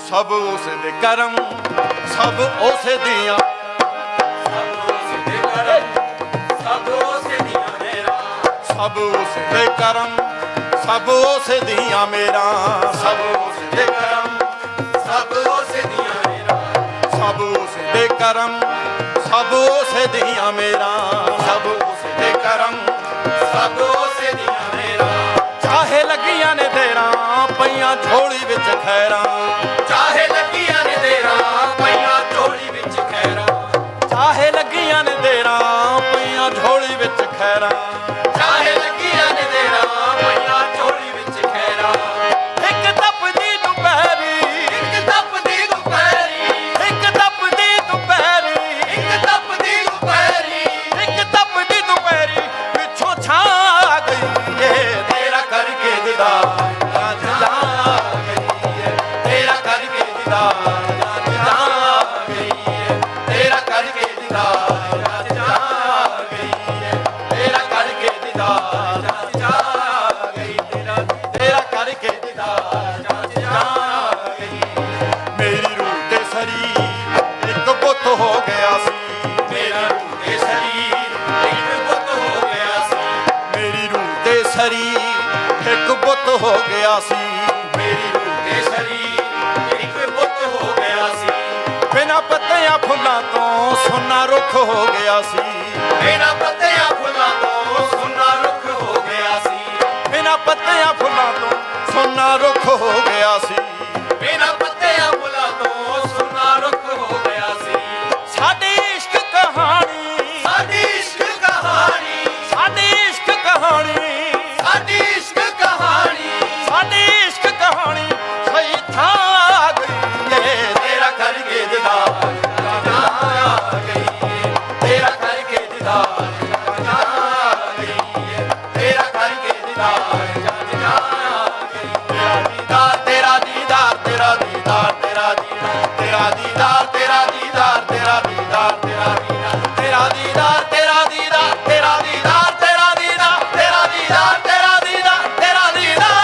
सब उस दे करम सब उस दिया, सब उस दे करम सब उस दिया मेरा, सब उस दे करम सब उस दिया मेरा, सब उस दे करम सब उस दिया मेरा, सब उस दे करम सब उस दिया मेरा, सब उस दे करम सब उस दिया मेरा। चाहे लगियां ने तेरा पईयां झोली विच खैरा, चाहे लगियां ने तेरा पईयां झोली विच खैरा, चाहे लगियां ने तेरा पईयां झोली विच खैरा, चाहे लगियां ने तेरा पईयां झोली विच खैरा। एक तपदी ਜੰਜ ਜਾ ਗਈ। ਮੇਰੀ ਰੂਹ ਤੇ ਸਰੀਰ ਇੱਕ ਬੁੱਤ ਹੋ ਗਿਆ ਸੀ, ਮੇਰੀ ਰੂਹ ਤੇ ਸਰੀਰ ਇੱਕ ਬੁੱਤ ਹੋ ਗਿਆ ਸੀ, ਮੇਰੀ ਰੂਹ ਤੇ ਸਰੀਰ ਇੱਕ ਬੁੱਤ ਹੋ ਗਿਆ ਸੀ, ਮੇਰੀ ਰੂਹ ਤੇ ਸਰੀਰ ਇੱਕ ਬੁੱਤ ਹੋ ਗਿਆ ਸੀ। ਬਿਨਾਂ ਪੱਤਿਆਂ ਫੁੱਲਾਂ ਤੋਂ ਸੋਨਾ ਰੁੱਖ ਹੋ ਗਿਆ ਸੀ, ਬਿਨਾਂ ਪੱਤਿਆਂ ਫੁੱਲਾਂ ਤੋਂ ਸੋਨਾ ਰੁੱਖ ਹੋ ਗਿਆ ਸੀ, ਬਿਨਾਂ ਪੱਤਿਆਂ ਫੁੱਲਾਂ ਤੋਂ ਸੋਨਾ ਰੁੱਖ ਹੋ ਗਿਆ ਸੀ, ਬਿਨਾਂ ਪੱਤਿਆਂ ਫੁੱਲਾਂ ਤੋਂ ਸੋਨਾ ਰੁੱਖ ਹੋ ਗਿਆ ਸੀ। ਸਾਡੀ ਇਸ਼ਕ ਕਹਾਣੀ, ਸਾਡੀ ਇਸ਼ਕ ਕਹਾਣੀ, ਸਾਡੀ ਇਸ਼ਕ ਕਹਾਣੀ, ਸਾਡੀ ਇਸ਼ਕ ਕਹਾਣੀ, ਸਾਡੀ ਇਸ਼ਕ ਕਹਾਣੀ ਸਹੀ ਥਾਂ ਆ ਗਈ ਏ। ਤੇਰਾ ਕਰਕੇ ਦੀਦਾਰ ਆ ਗਈ ਏ, ਤੇਰਾ ਕਰਕੇ ਦੀਦਾਰ ਆ ਗਈ ਏ, ਤੇਰਾ ਕਰਕੇ ਦੀਦਾਰ ਜਾ ਗਈ। ਤੇਰਾ ਦੀਦਾਰ, ਤੇਰਾ ਦੀਦਾਰ, ਤੇਰਾ ਦੀਦਾਰ, ਤੇਰਾ ਦੀਦਾਰ, ਤੇਰਾ ਦੀਦਾਰ, ਤੇਰਾ ਦੀਦਾਰ, ਤੇਰਾ ਦੀਦਾਰ, ਤੇਰਾ ਦੀਦਾਰ, ਤੇਰਾ ਦੀਦਾਰ, ਤੇਰਾ ਦੀਦਾਰ, ਤੇਰਾ ਦੀਦਾਰ, ਤੇਰਾ ਦੀਦਾਰ, ਤੇਰਾ ਦੀਦਾਰ, ਤੇਰਾ ਦੀਦਾਰ।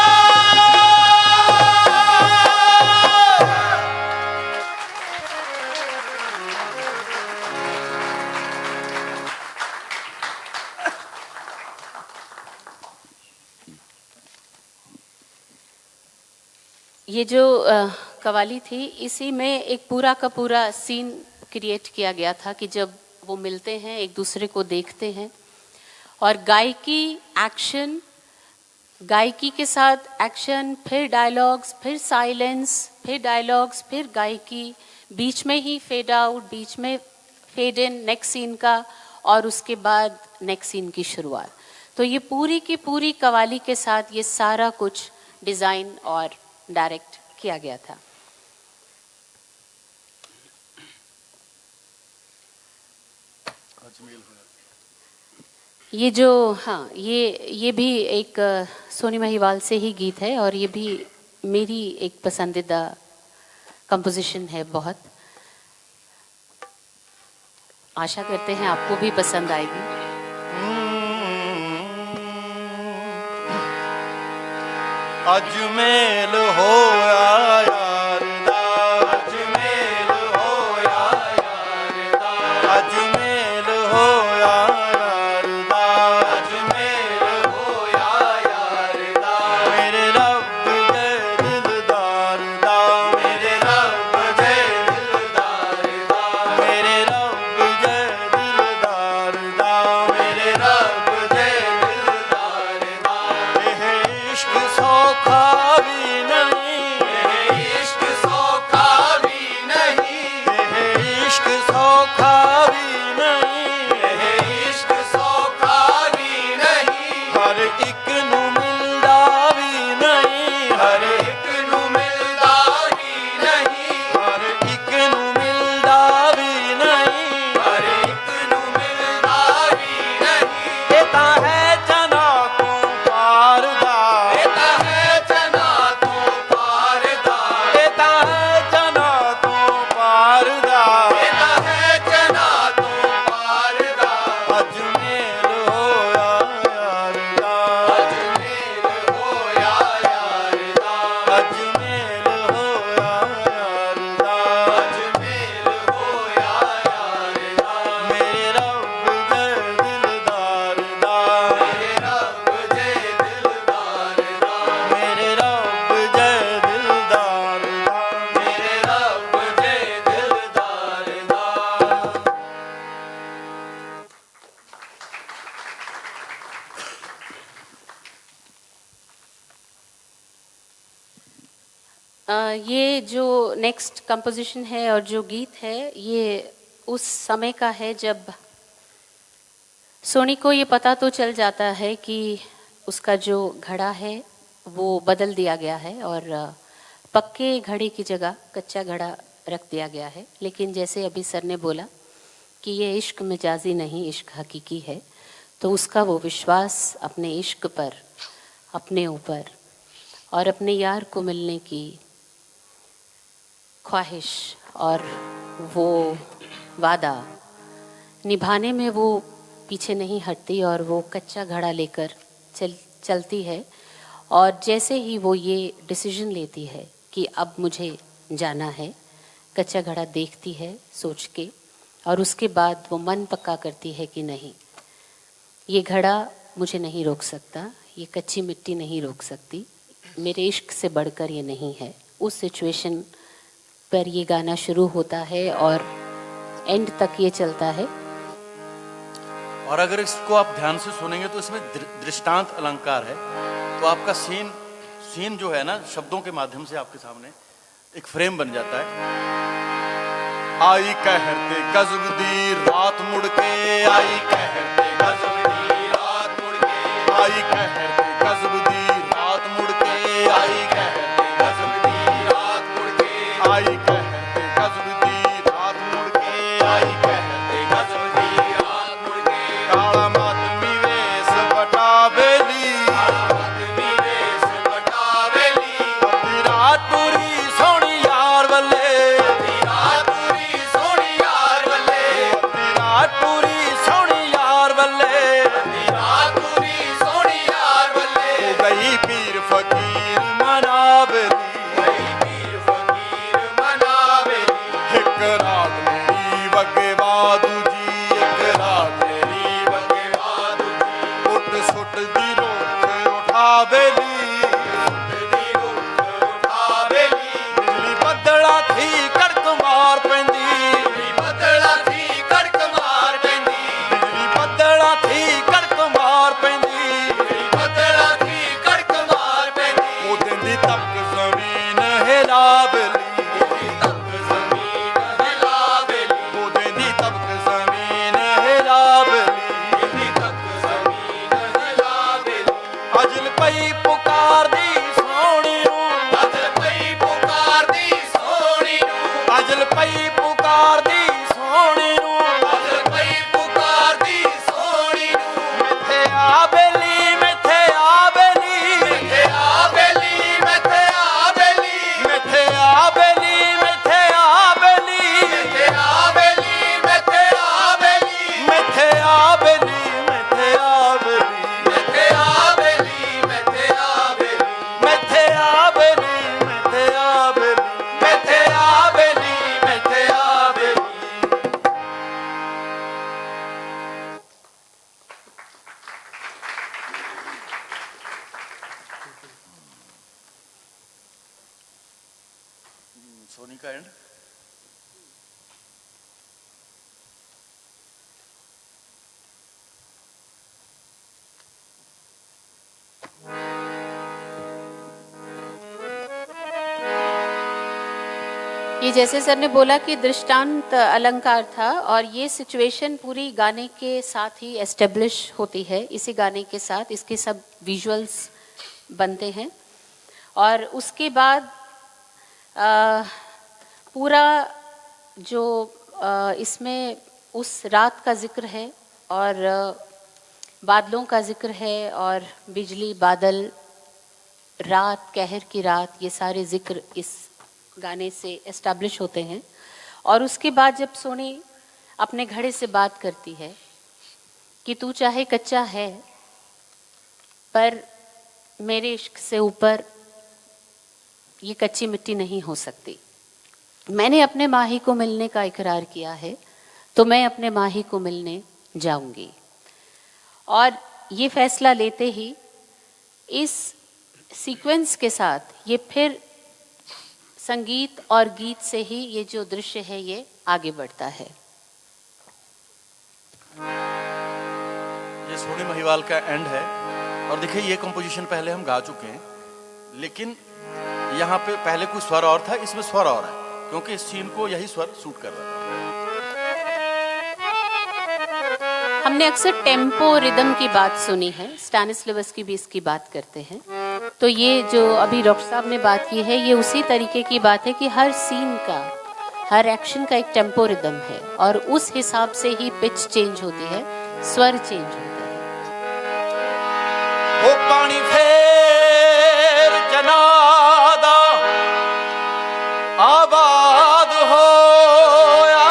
ये जो कवाली थी, इसी में एक पूरा का पूरा सीन क्रिएट किया गया था कि जब वो मिलते हैं, एक दूसरे को देखते हैं और गायकी, एक्शन, गायकी के साथ एक्शन, फिर डायलॉग्स, फिर साइलेंस, फिर डायलॉग्स, फिर गायकी, बीच में ही फेड आउट, बीच में फेड इन नेक्स्ट सीन का और उसके बाद नेक्स्ट सीन की शुरुआत। तो ये पूरी की पूरी कवाली के साथ ये सारा कुछ डिज़ाइन और डायरेक्ट किया गया था। ये जो ये भी एक सोनी महिवाल से ही गीत है और ये भी मेरी एक पसंदीदा कंपोजिशन है बहुत। आशा करते हैं आपको भी पसंद आएगी। ਅੱਜ ਮੇਲ ਹੋਇਆ ਯਾਰ ਦਾ, ਅੱਜ ਮੇਲ ਹੋਇਆ ਯਾਰ ਦਾ, ਅੱਜ ਮੇਲ ਹੋਇਆ ਯਾਰ ਦਾ, ਅੱਜ ਮੇਲ ਹੋਇਆ ਯਾਰ ਦਾ। ਮੇਰੇ ਰੱਬ ਦੇ ਦਿਲਦਾਰ ਦਾ, ਮੇਰੇ ਰੱਬ ਦੇ ਦਿਲਦਾਰ ਦਾ, ਮੇਰੇ ਰੱਬ ਦੇ ਦਿਲਦਾਰ ਦਾ, ਮੇਰੇ ਰੱਬ ਦੇ ਦਿਲਦਾਰ ਦਾ। ਇਹ ਇਸ਼ਕ ਸੌਖਾ ਵੀ ਨਹੀਂ, ਇਹ ਇਸ਼ਕ ਸੌਖਾ ਵੀ ਨਹੀਂ, ਇਹ ਇਸ਼ਕ ਸੌਖਾ ਵੀ ਨਹੀਂ, ਇਹ ਇਸ਼ਕ ਸੌਖਾ ਵੀ ਨਹੀਂ। ਹਰ ਇੱਕ ਨੂੰ ਮਿਲਦਾ ਵੀ ਨਹੀਂ, ਹਰ ਇੱਕ ਨੂੰ ਮਿਲਦਾ ਵੀ ਨਹੀਂ, ਹਰ ਇੱਕ ਨੂੰ ਮਿਲਦਾ ਵੀ ਨਹੀਂ, ਹਰ ਇੱਕ ਨੂੰ ਮਿਲਦਾ ਵੀ ਨਹੀਂ। ਇਹ ਤਾਂ ਹੈ ਜਨਾ ਤੋਂ ਪਾਰ ਦਾ, ਇਹ ਤਾਂ ਹੈ ਜਨਾ ਤੋਂ ਪਾਰ ਦਾ, ਇਹ ਤਾਂ ਹੈ ਜਨਾ ਤੋਂ ਪਾਰ ਦਾ, ਇਹ ਤਾਂ ਹੈ ਜਨਾ ਤੋਂ ਪਾਰ ਦਾ। ਅੱਜ ਮੇਲ ਹੋਇਆ ਯਾਰ ਦਾ, ਅੱਜ ਮੇਲ ਹੋਇਆ ਯਾਰ ਦਾ, ਅੱਜ ਮੇਲ ਹੋਇਆ ਯਾਰ ਦਾ, ਅੱਜ ਮੇਲ ਹੋਇਆ ਯਾਰ ਦਾ। ਮੇਰੇ ਰੱਬ ਦੇ ਦਿਲਦਾਰ ਦਾ, ਮੇਰੇ ਰੱਬ ਦੇ ਦਿਲਦਾਰ ਦਾ, ਮੇਰੇ ਰੱਬ ਦੇ ਦਿਲਦਾਰ ਦਾ, ਮੇਰੇ ਰੱਬ ਦੇ ਦਿਲਦਾਰ ਦਾ। ये जो नेक्स्ट कंपोजिशन है और जो गीत है, ये उस समय का है जब सोनी को ये पता तो चल जाता है कि उसका जो घड़ा है वो बदल दिया गया है और पक्के घड़े की जगह कच्चा घड़ा रख दिया गया है। लेकिन जैसे अभी सर ने बोला कि ये इश्क मजाजी नहीं, इश्क हकीकी है, तो उसका वो विश्वास अपने इश्क पर, अपने ऊपर और अपने यार को मिलने की ख्वाहिश और वो वादा निभाने में वो पीछे नहीं हटती और वो कच्चा घड़ा लेकर चलती है और जैसे ही वो ये डिसीजन लेती है कि अब मुझे जाना है, कच्चा घड़ा देखती है सोच के, और उसके बाद वो मन पक्का करती है कि नहीं, ये घड़ा मुझे नहीं रोक सकता, ये कच्ची मिट्टी नहीं रोक सकती, मेरे इश्क से बढ़कर ये नहीं है। उस सिचुएशन पर ये गाना शुरू होता है और एंड तक ये चलता है। और अगर इसको आप ध्यान से सुनेंगे तो इसमें दृष्टांत अलंकार है। तो आपका सीन जो है ना, शब्दों के माध्यम से आपके सामने एक फ्रेम बन जाता है। आई कहते गजब दी रात मुड़ के, आई कहते गजब दी रात मुड़ के, आई कहते गजब दी रात मुड़ के, आई कहते गजब दी रात मुड़ के, आई कहते गजब दी रात मुड़ के, आई कहते गजब दी रात मुड़ के। काला मातमी वेश बटा बेली, काला मातमी वेश बटा बेली, अधी रात पूरी सोनी यार वल्ले, अधी रात पूरी सोनी यार वल्ले, अधी रात पूरी सोनी यार वल्ले, अधी रात पूरी सोनी यार वल्ले। हो गई पीर फकीर मनाबेली, गई पीर फकीर मनाबेली। एक रात मेरी वगे बादू जी, एक रात मेरी वगे बादू जी, उठ सुट दी रोक उठा बेली, सुट दी रोक उठा बेली। बिजली बदला थी कड़क मार पैंदी, बिजली बदला थी कड़क मार पैंदी, बिजली बदला थी कड़क मार पैंदी, बिजली बदला थी कड़क मार पैंदी। ओ दिंदी तक जमीन हिला बेली, दिंदी तक जमीन हिला बेली, ओ दिंदी तक जमीन हिला बेली, दिंदी तक जमीन हिला बेली। अजल पई पुकार दी सोनी नूं, अजल पई पुकार दी सोनी नूं, अजल पई पुकार दी सोनी नूं, अजल पई पुकार दी सोनी नूं। मैथे आ बेली, मैथे आ बेली, मैथे आ बेली, मैथे आ बेली, मैथे आ बेली, मैथे आ बेली, मैथे आ बेली, मैथे आ बेली, मैथे आ बेली, मैथे आ बेली, मैथे आ बेली, मैथे आ बेली, मैथे आ बेली, मैथे आ बेली, मैथे आ बेली, मैथे आ बेली। सोनी का एंड। ये जैसे सर ने बोला कि दृष्टांत अलंकार था, और ये सिचुएशन पूरी गाने के साथ ही एस्टेब्लिश होती है। इसी गाने के साथ इसके सब विजुअल्स बनते हैं, और उसके बाद पूरा जो इसमें उस रात का जिक्र है, और बादलों का जिक्र है, और बिजली, बादल, रात, कहर की रात, ये सारे जिक्र इस गाने से एस्टैब्लिश होते हैं। और उसके बाद जब सोनी अपने घड़े से बात करती है कि तू चाहे कच्चा है, पर मेरे इश्क से ऊपर ये कच्ची मिट्टी नहीं हो सकती। मैंने अपने माही को मिलने का इकरार किया है, तो मैं अपने माही को मिलने जाऊंगी। और ये फैसला लेते ही इस सीक्वेंस के साथ ये फिर संगीत और गीत से ही ये जो दृश्य है ये आगे बढ़ता है। ये सोनी महिवाल का एंड है। और देखिए, ये कंपोजिशन पहले हम गा चुके हैं, लेकिन यहाँ पे पहले कोई स्वर और था, इसमें स्वर और है, क्योंकि इस सीन को यही स्वर सूट कर रहा था। हमने अक्सर टेम्पो रिदम की बात सुनी है, स्टैनिस्लावस्की भी इसकी बात करते हैं। तो ये जो अभी डॉक्टर साहब ने बात की है, ये उसी तरीके की बात है कि हर सीन का, हर एक्शन का एक टेम्पो रिदम है, और उस हिसाब से ही पिच चेंज होती है, स्वर चेंज होता है। वो पानी फेर जनादा आबाद होया,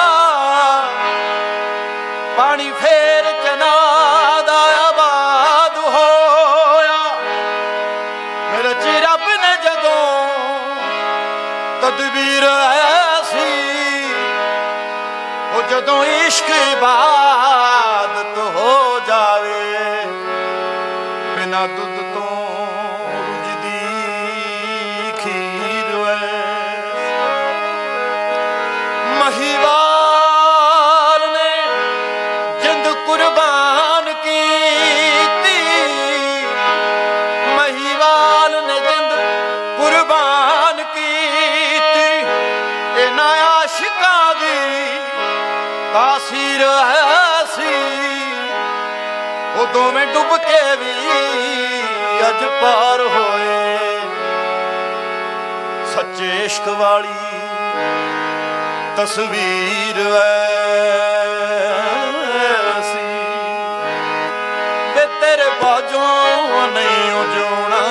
पानी फेर जनादा आबाद होया, ਤਦਬੀਰ ਐਸੀ ਉਹ ਜਦੋਂ ਇਸ਼ਕ ਇਬਾਦਤ ਹੋ ਜਾਵੇ ਬਿਨਾ ਦੁੱਧ ਤੋਂ ਰੁਜਦੀ ਖੀਰ ਮਹੀਵਾਲ ਨੇ ਜਿੰਦ ਕੁਰਬਾਨ ਕੀਤੀ ਮਹੀਵਾਲ ਨੇ ਜਿੰਦ ਕੁਰਬਾਨ ਕੀਤੀ ਇਹਨਾਂ ਆਸ਼ਿਕਾਂ ਦੀ ਤਾਸੀਰ ਐਸੀ ਉਹ ਦੋਵੇਂ ਡੁੱਬ ਕੇ ਵੀ ਅੱਜ ਪਾਰ ਹੋਏ ਸੱਚੇ ਇਸ਼ਕ ਵਾਲੀ ਤਸਵੀਰ ਐਸੀ ਵੇ ਤੇਰੇ ਬਾਝੋਂ ਨਹੀਂ ਉਜੋਣਾ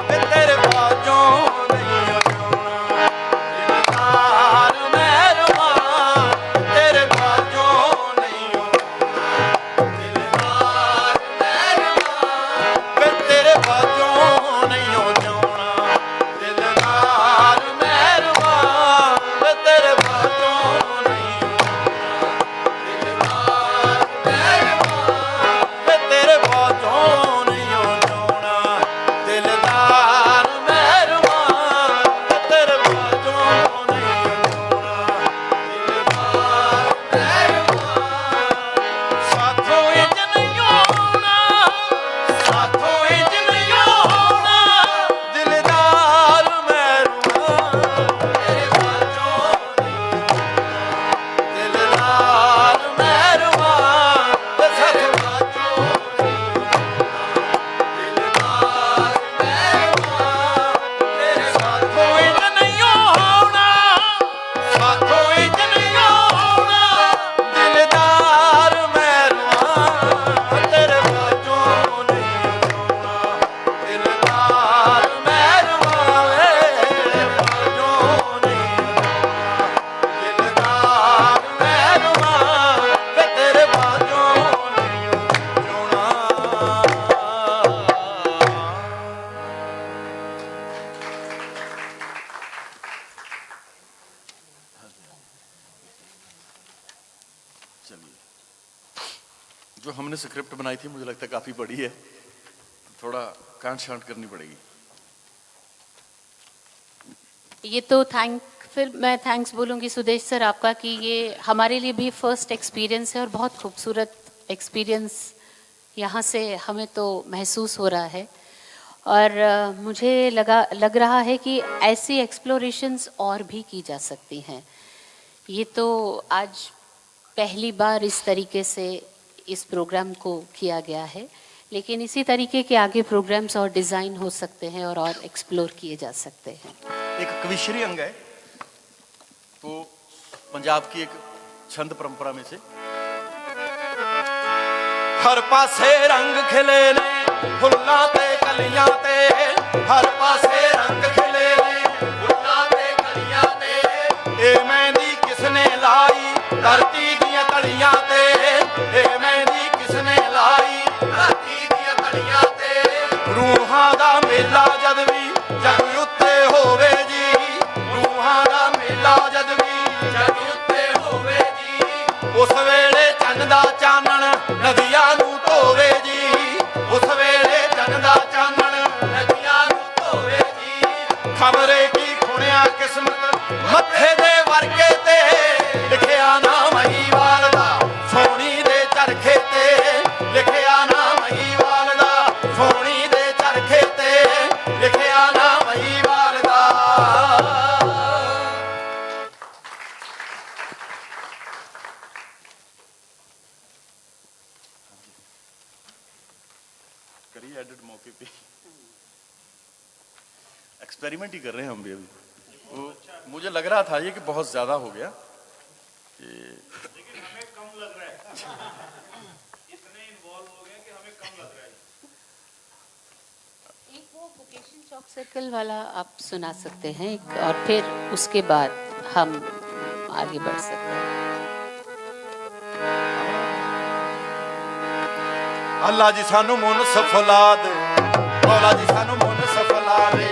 ਵੇ ਤੇਰੇ ਬਾਝੋਂ ਨਹੀਂ ਉਜੋਣਾ ਦਿਲਦਾਰ ਮਹਿਰਬਾਨ ਤੇਰੇ ਬਾਝੋਂ ਨਹੀਂ ਉਜੋਣਾ ਦਿਲਦਾਰ ਮਹਿਰਬਾਨ ਵੇ ਤੇਰੇ ਬਾਝੋਂ ਨਹੀਂ ਉਜੋਣਾ ਦਿਲਦਾਰ ਮਹਿਰਬਾਨ ਵੇ ਤੇਰੇ ਬਾਝੋਂ ਨਹੀਂ ਦਿਲਦਾਰ ਮਹਿਰਬਾਨ ਵੇ ਤੇਰੇ ਬਾਝੋਂ ਨਹੀਂ ਉਜੋਣਾ ਦਿਲਦਾਰ ਮਹਿਰਬਾਨ ਵੇ ਤੇਰੇ ਬਾਝੋਂ ਨਹੀਂ ਉਜੋਣਾ ਦਿਲਦਾਰ ਮਹਿਰਬਾਨ ਸਾਥੋਂ ਇੰਜ ਨਹੀਂ ਹੋਣਾ ਸਾਥੋਂ ਇੰਜ ਨਹੀਂ ਹੋਣਾ ਦਿਲਦਾਰ ਮਹਿਰਬਾਨ ਤੇਰੇ ਬਾਝੋਂ ਨਹੀਂ ਦਿਲਦਾਰ ਮਹਿਰਬਾਨ ਵੇ ਸਾਥੋਂ ਬਾਝੋਂ ਨਹੀਂ ਦਿਲਦਾਰ ਮਹਿਰਬਾਨ ਤੇਰੇ ਸਾਥੋਂ ਇੰਜ ਨਹੀਂ ਹੋਣਾ ਸਾਥੋਂ ਇੰਜ ਨਹੀਂ ਹੋਣਾ ਦਿਲਦਾਰ ਮਹਿਰਬਾਨ ਤੇਰੇ ਬਾਝੋਂ ਨਹੀਂ ਹੋਣਾ ਦਿਲਦਾਰ ਮਹਿਰਬਾਨ ਤੇਰੇ ਬਾਝੋਂ ਨਹੀਂ ਦਿਲਦਾਰ ਮਹਿਰਬਾਨ ਵੇ ਤੇਰੇ ਬਾਝੋਂ ਨਹੀਂ ਹੋਣਾ चलिए जो हमने स्क्रिप्ट बनाई थी मुझे लगता है काफ़ी बड़ी है तो थोड़ा कांट शांट करनी पड़ेगी ये तो फिर मैं थैंक्स बोलूँगी सुदेश सर आपका कि ये हमारे लिए भी फर्स्ट एक्सपीरियंस है और बहुत खूबसूरत एक्सपीरियंस यहाँ से हमें तो महसूस हो रहा है और मुझे लग रहा है कि ऐसी एक्सप्लोरेशंस और भी की जा सकती हैं। ये तो आज पहली बार इस तरीके से इस प्रोग्राम को किया गया है लेकिन इसी तरीके के आगे प्रोग्राम्स और डिज़ाइन हो सकते हैं और एक्सप्लोर किए जा सकते हैं। एक कविश्री अंग है तो पंजाब की एक छंद परंपरा में से हर पासे रंग खिले ने फुल्लां ते कलियां ते हर पासे रंग खिले ने फुल्लां ते कलियां ते ए मेहंदी किसने लाई धरती दियां तलियां ते ए मेहंदी किसने लाई धरती दियां तलियां ते रूहां दा मेला जद भी जग उत्ते होवे जी रूहां दा मेला जद भी जग उत्ते होवे जी उस वेले चंद दा चानण नदियां नूं धोवे जी उस वेले चंद दा चानण नदियां नूं धोवे जी खबरे की खुणिया किस्मत मत्थे दे वर्गे ते लिखिया ना महीवाल दा सोनी दे चरखे ते लिखिया ना महीवाल दा सोनी दे चरखे ते लिखिया ना महीवाल दा करिए एडिट मौके पे एक्सपेरिमेंट ही कर रहे हैं हम भी अभी तो मुझे लग रहा था ये कि बहुत ज्यादा हो गया लेकिन हमें कम लग रहा है इतने इन्वॉल्व हो गए कि हमें कम लग रहा है। एक वो वोकेशन चौक सर्कल वाला आप सुना सकते हैं और फिर उसके बाद हम आगे बढ़ सकते हैं। अल्लाह जी सानू मुन सफला दे मौला जी सानू मुन सफला दे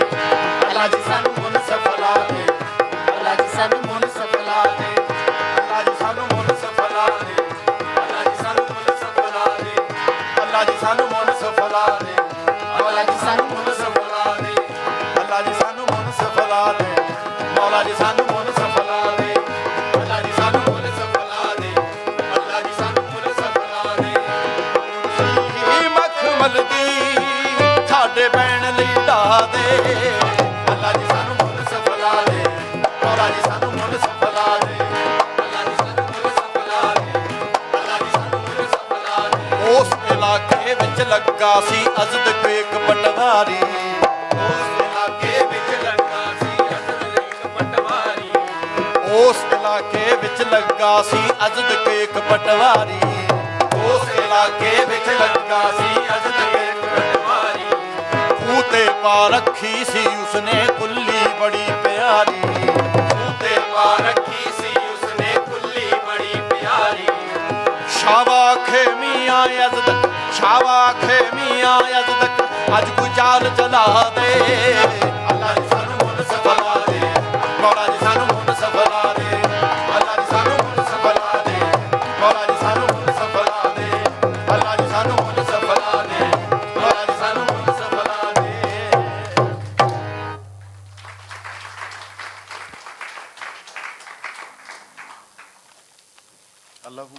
ਸਾਡੇ ਬੈਣ ਲਈ ਢਾ ਦੇ। ਅੱਲਾ ਜੀ ਸਾਨੂੰ ਮੁੱਲ ਸਫਲਾ ਦੇ, ਮੌਲਾ ਜੀ ਸਾਨੂੰ ਮੁੱਲ ਸਫਲਾ ਦੇ, ਅੱਲਾ ਜੀ ਸਾਨੂੰ ਮੁੱਲ ਸਫਲਾ ਦੇ, ਅੱਲਾ ਜੀ ਸਾਨੂੰ ਮੁੱਲ ਸਫਲਾ ਦੇ। ਉਸ ਇਲਾਕੇ ਵਿੱਚ ਲੱਗਾ ਸੀ ਅਜ਼ਦ ਇੱਕ ਪਟਵਾਰੀ, ਉਸ ਇਲਾਕੇ ਵਿੱਚ ਲੱਗਾ ਸੀ ਅਜ਼ਦ ਇੱਕ ਪਟਵਾਰੀ, ਉਸ ਇਲਾਕੇ ਵਿੱਚ ਲੱਗਾ ਸੀ ਅਜ਼ਦ ਇੱਕ ਪਟਵਾਰੀ, ਉਸ ਇਲਾਕੇ ਵਿੱਚ ਲੱਗਾ ਸੀ ਅਜ਼ਦ ਇੱਕ ਪਟਵਾਰੀ। ਖੂਹ ਤੇ ਪਾ ਰੱਖੀ ਸੀ ਉਸਨੇ ਕੁੱਲੀ ਬੜੀ ਪਿਆਰੀ, ਖੂਹ ਤੇ ਪਾ ਰੱਖੀ ਸੀ ਉਸਨੇ ਕੁੱਲੀ ਬੜੀ ਪਿਆਰੀ। ਸ਼ਾਬਾਖੇ ਮੀਆਂ ਅਜ਼ਦ, ਸ਼ਾਬਾਖੇ ਮੀਆਂ ਅਜ਼ਦ, ਅੱਜ ਕੋਈ ਚਾਲ ਚਲਾ ਦੇ। ਅੱਲਾ ਜੀ ਸਾਨੂੰ ਮੁੱਲ ਸਫਲਾ ਦੇ, ਮੌਲਾ ਜੀ ਸਾਨੂੰ ਮੁੱਲ ਸਫਲਾ ਦੇ, ਅੱਲਾ ਜੀ ਸਾਨੂੰ ਮੁੱਲ ਸਫਲਾ ਦੇ, ਮੌਲਾ ਜੀ ਸਾਨੂੰ ਮੁੱਲ ਸਫਲਾ ਦੇ, ਅੱਲਾ ਜੀ ਸਾਨੂੰ ਮੁੱਲ ਸਫਲਾ ਦੇ, ਮੌਲਾ ਜੀ ਸਾਨੂੰ ਮੁੱਲ ਸਫਲਾ ਦੇ। ਅੱਲਾਹੂ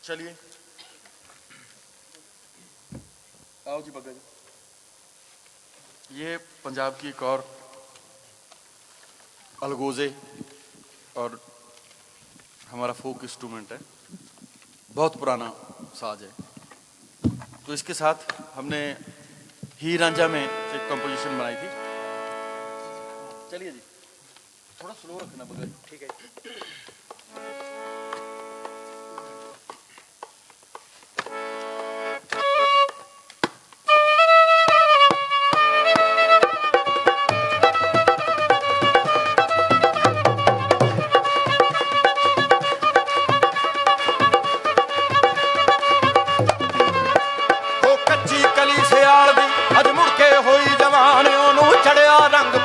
चलिए आओ जी बग्गा जी। ये पंजाब की एक और अलगोजे और हमारा फोक इंस्ट्रूमेंट है, बहुत पुराना साज है। तो इसके साथ हमने हीर रांझा में एक कंपोजिशन बनाई थी। चलिए जी थोड़ा स्लो रखना बग्गा जी। ठीक है।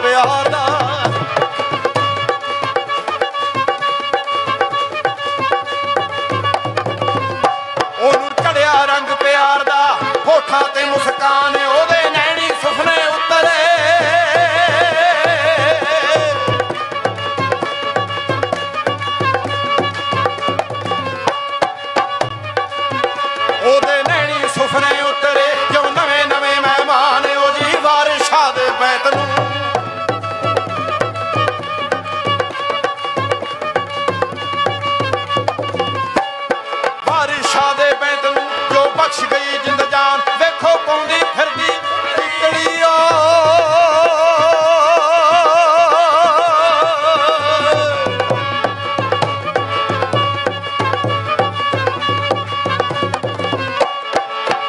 ਪਿਆਰ ਦਾ ਉਹਨੂੰ ਚੜਿਆ ਰੰਗ ਪਿਆਰ ਦਾ, ਹੋਠਾਂ ਤੇ ਮੁਸਕਾਨ ਉਹਦੇ ਨੈਣੀ ਸੁਪਨੇ ਉਤਰੇ। ਉਹਦੇ ਨੈਣੀ ਸੁਪਨੇ ਉਤਰੇ ਜੋ ਨਵੇਂ ਨਵੇਂ ਮਹਿਮਾਨ ਉਹ ਜੀ ਵਾਰਿਸ਼ਾਂ ਦੇ ਬੈਤ ਨੂੰ। ਬਖਸ਼ ਗਈ ਜਿੰਦ ਜਾਨ, ਵੇਖੋ ਪਾਉਂਦੀ ਫਿਰਦੀ ਟਿਕੜੀ ਓ।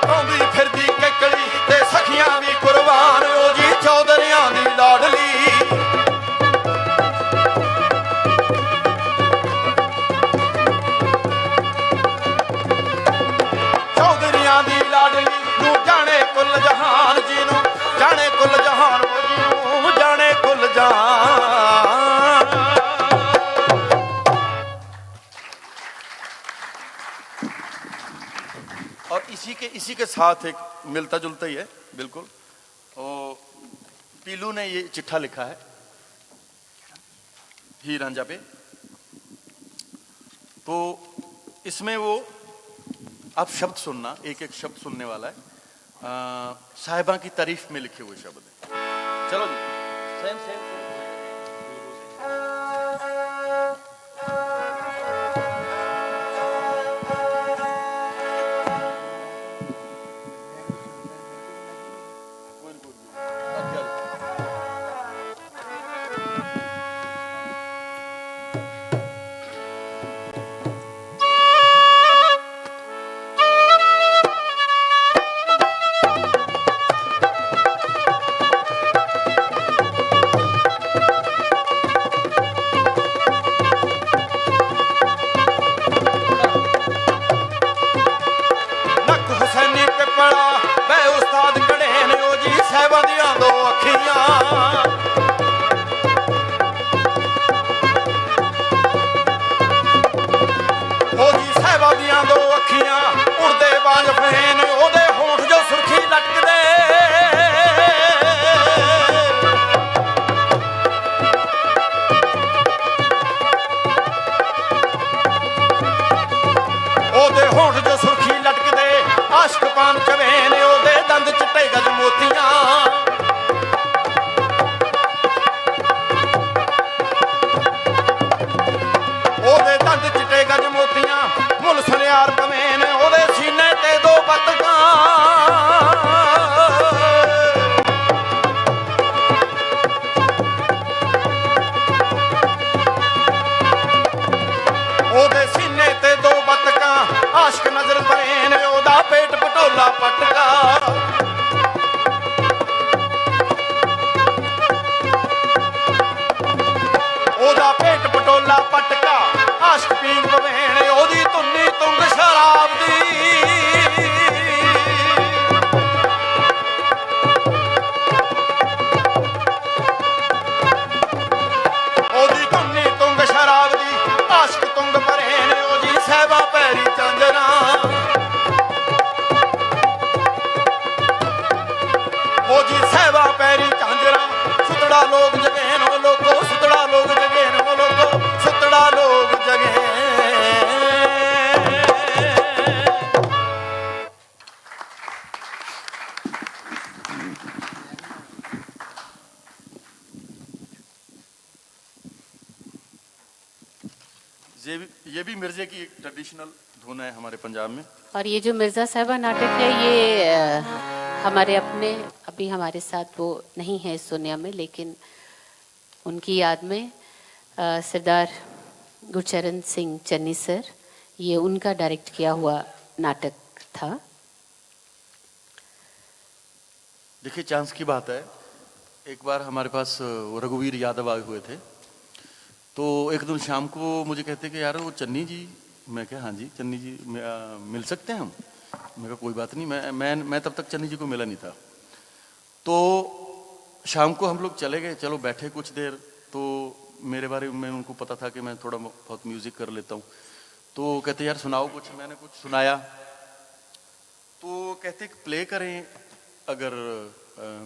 ਪਾਉਂਦੀ ਫਿਰਦੀ ਕਿਕੜੀ ਤੇ ਸਖੀਆਂ ਵੀ ਕੁਰਬਾਨ ਓ ਜੀ ਚੌਧਰੀਆਂ ਦੀ ਲਾਡਲੀ। ਦੀ ਲਾਡਲੀ ਨੂੰ ਜਾਣੇ ਕੁੱਲ ਜਹਾਨ, ਜੀ ਨੂੰ ਜਾਣੇ ਕੁੱਲ ਜਹਾਨ, ਜੀ ਨੂੰ ਜਾਣੇ ਕੁੱਲ ਜਹਾਨ। और इसी के साथ एक मिलता जुलता ही है बिल्कुल। और पीलू ने ये चिट्ठा लिखा है हीर रांझा पे, तो इसमें वो आप शब्द सुनना, एक एक शब्द सुनने वाला है। साहिबा की तारीफ में लिखे हुए शब्द है। चलो जी सेम सेम पान चवेन ओदे दंद चिट्टे गज मोतियां ओदे दंद चिट्टे गज मोतियां मुल सुनियार कमेन ओदे सीने ते दो बतकां ओदे सीने ते दो बतकां आशिक नजर परेन ओदा पेट पटोला पटका ओदा पेट पटोला पटका आशिक पींग पवेन ओदी तुन्नी तुंग शराब दी ओदी तुन्नी तुंग शराब दी आशिक तुंग परेन ओदी सहबा पैरी चांजना ओजी सहबा पैरी चांजना सुतड़ा लोग जगेन ओ लोगो सुतड़ा लोग जगेन ओ लोगो सुतड़ा लोग जगेन ये भी मिर्जे की एक ट्रेडिशनल धुन है हमारे पंजाब में। और ये जो मिर्ज़ा साहिबा नाटक है ये हमारे अपने अभी हमारे साथ वो नहीं है इस दुनिया में, लेकिन उनकी याद में सरदार गुरचरण सिंह चन्नी सर, ये उनका डायरेक्ट किया हुआ नाटक था। देखिए चांस की बात है, एक बार हमारे पास रघुवीर यादव आए हुए थे, तो एक दिन शाम को मुझे कहते कि यार वो चन्नी जी, मैं क्या हाँ जी चन्नी जी मिल सकते हैं हम? मैं कहा कोई बात नहीं, मैं तब तक चन्नी जी को मिला नहीं था। तो शाम को हम लोग चले गए, चलो बैठे कुछ देर, तो मेरे बारे में उनको पता था कि मैं थोड़ा बहुत म्यूज़िक कर लेता हूँ। तो कहते यार सुनाओ कुछ, मैंने कुछ सुनाया। तो कहते प्ले करें अगर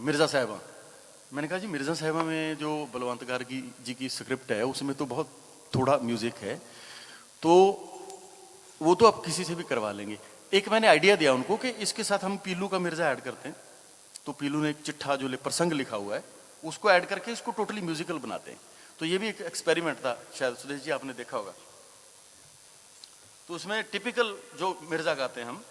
मिर्ज़ा साहिबा। मैंने कहा जी मिर्ज़ा साहिबा में जो बलवंत गार्गी जी की स्क्रिप्ट है उसमें तो बहुत थोड़ा म्यूज़िक है, तो वो तो आप किसी से भी करवा लेंगे। एक मैंने आइडिया दिया उनको कि इसके साथ हम पीलू का मिर्ज़ा ऐड करते हैं। तो पीलू ने एक चिट्ठा जो प्रसंग लिखा हुआ है उसको ऐड करके इसको टोटली म्यूजिकल बनाते हैं। तो ये भी एक एक्सपेरिमेंट था, शायद सुदेश जी आपने देखा होगा। तो उसमें टिपिकल जो मिर्ज़ा गाते हैं हम,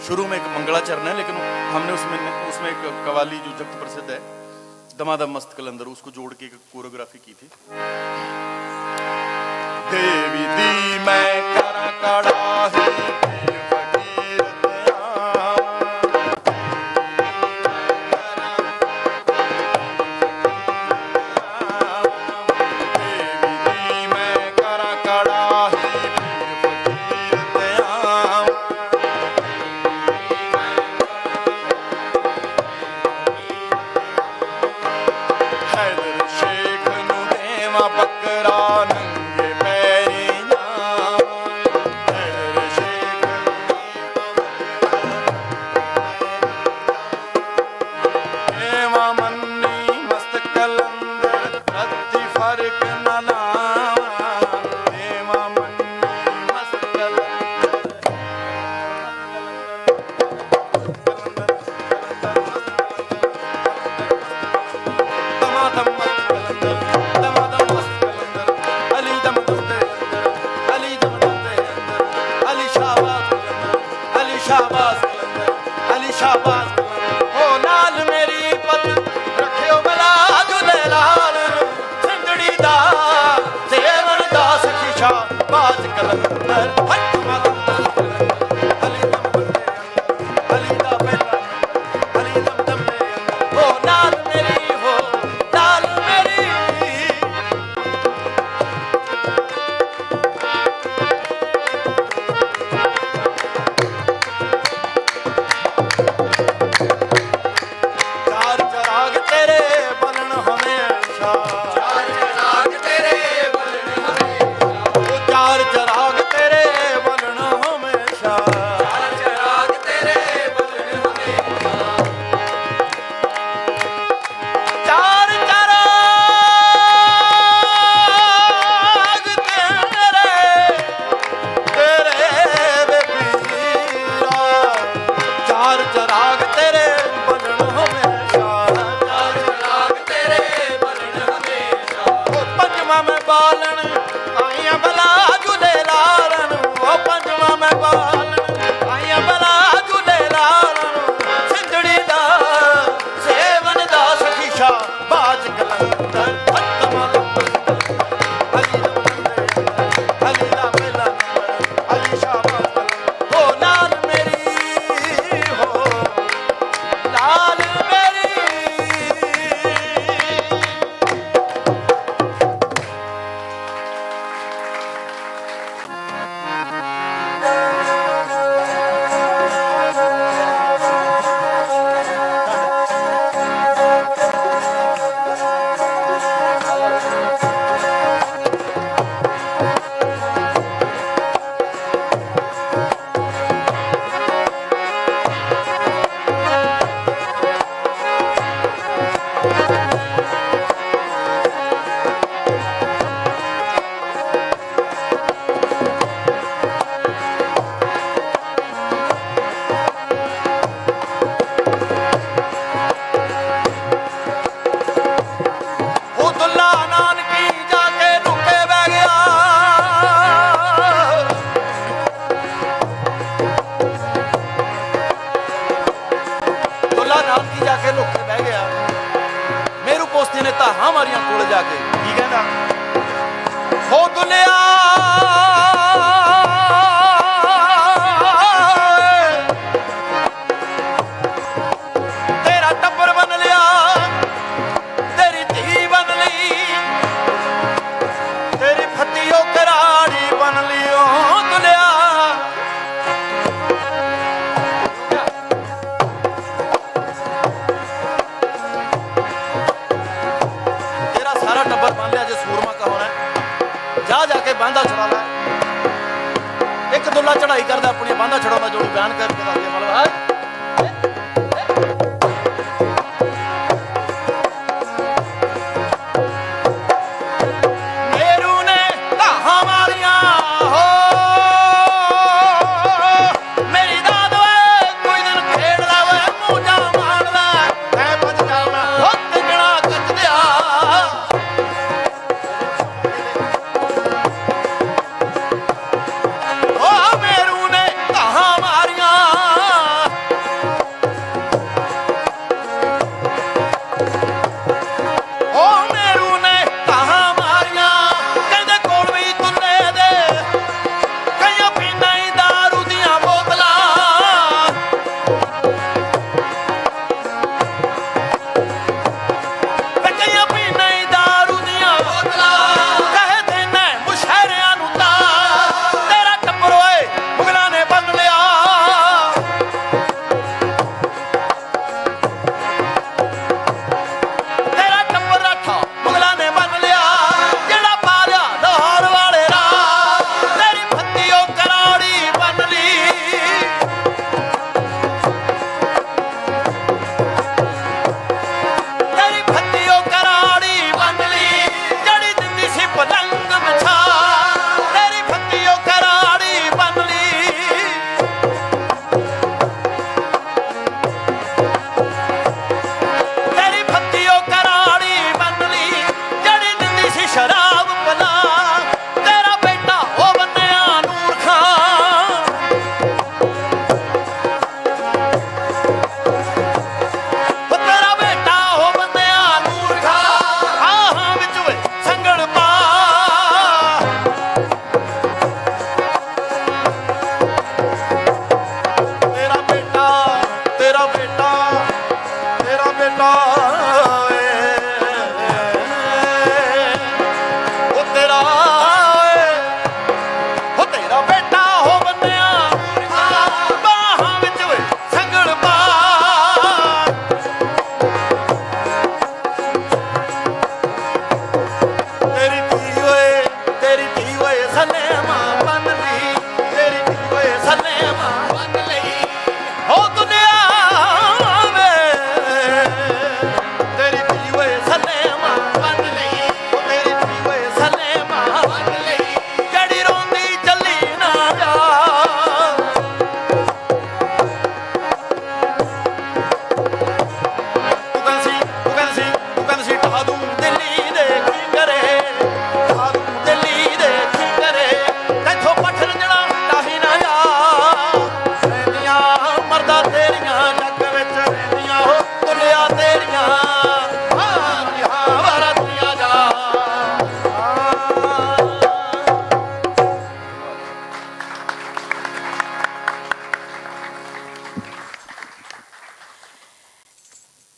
शुरू में एक मंगलाचरण है, लेकिन हमने उसमें एक कवाली जो जगत प्रसिद्ध है, दमादम मस्त कलंदर, उसको जोड़ के एक कोरियोग्राफी की थी। देवी दी मैं करा कड़ाही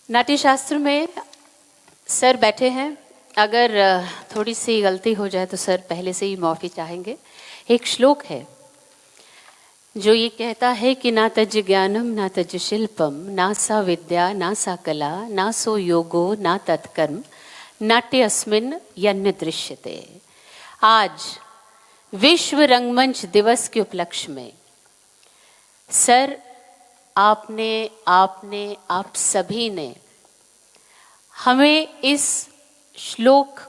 नाट्य शास्त्र में सर बैठे हैं, अगर थोड़ी सी गलती हो जाए तो सर पहले से ही माफ़ी चाहेंगे। एक श्लोक है जो ये कहता है कि ना तज ज्ञानम ना तज शिल्पम ना सा विद्या ना सा कला ना सो योगो ना तत्कर्म नाट्य अस्मिन यन्न दृश्यते। आज विश्व रंगमंच दिवस के उपलक्ष्य में सर आप सभी ने हमें इस श्लोक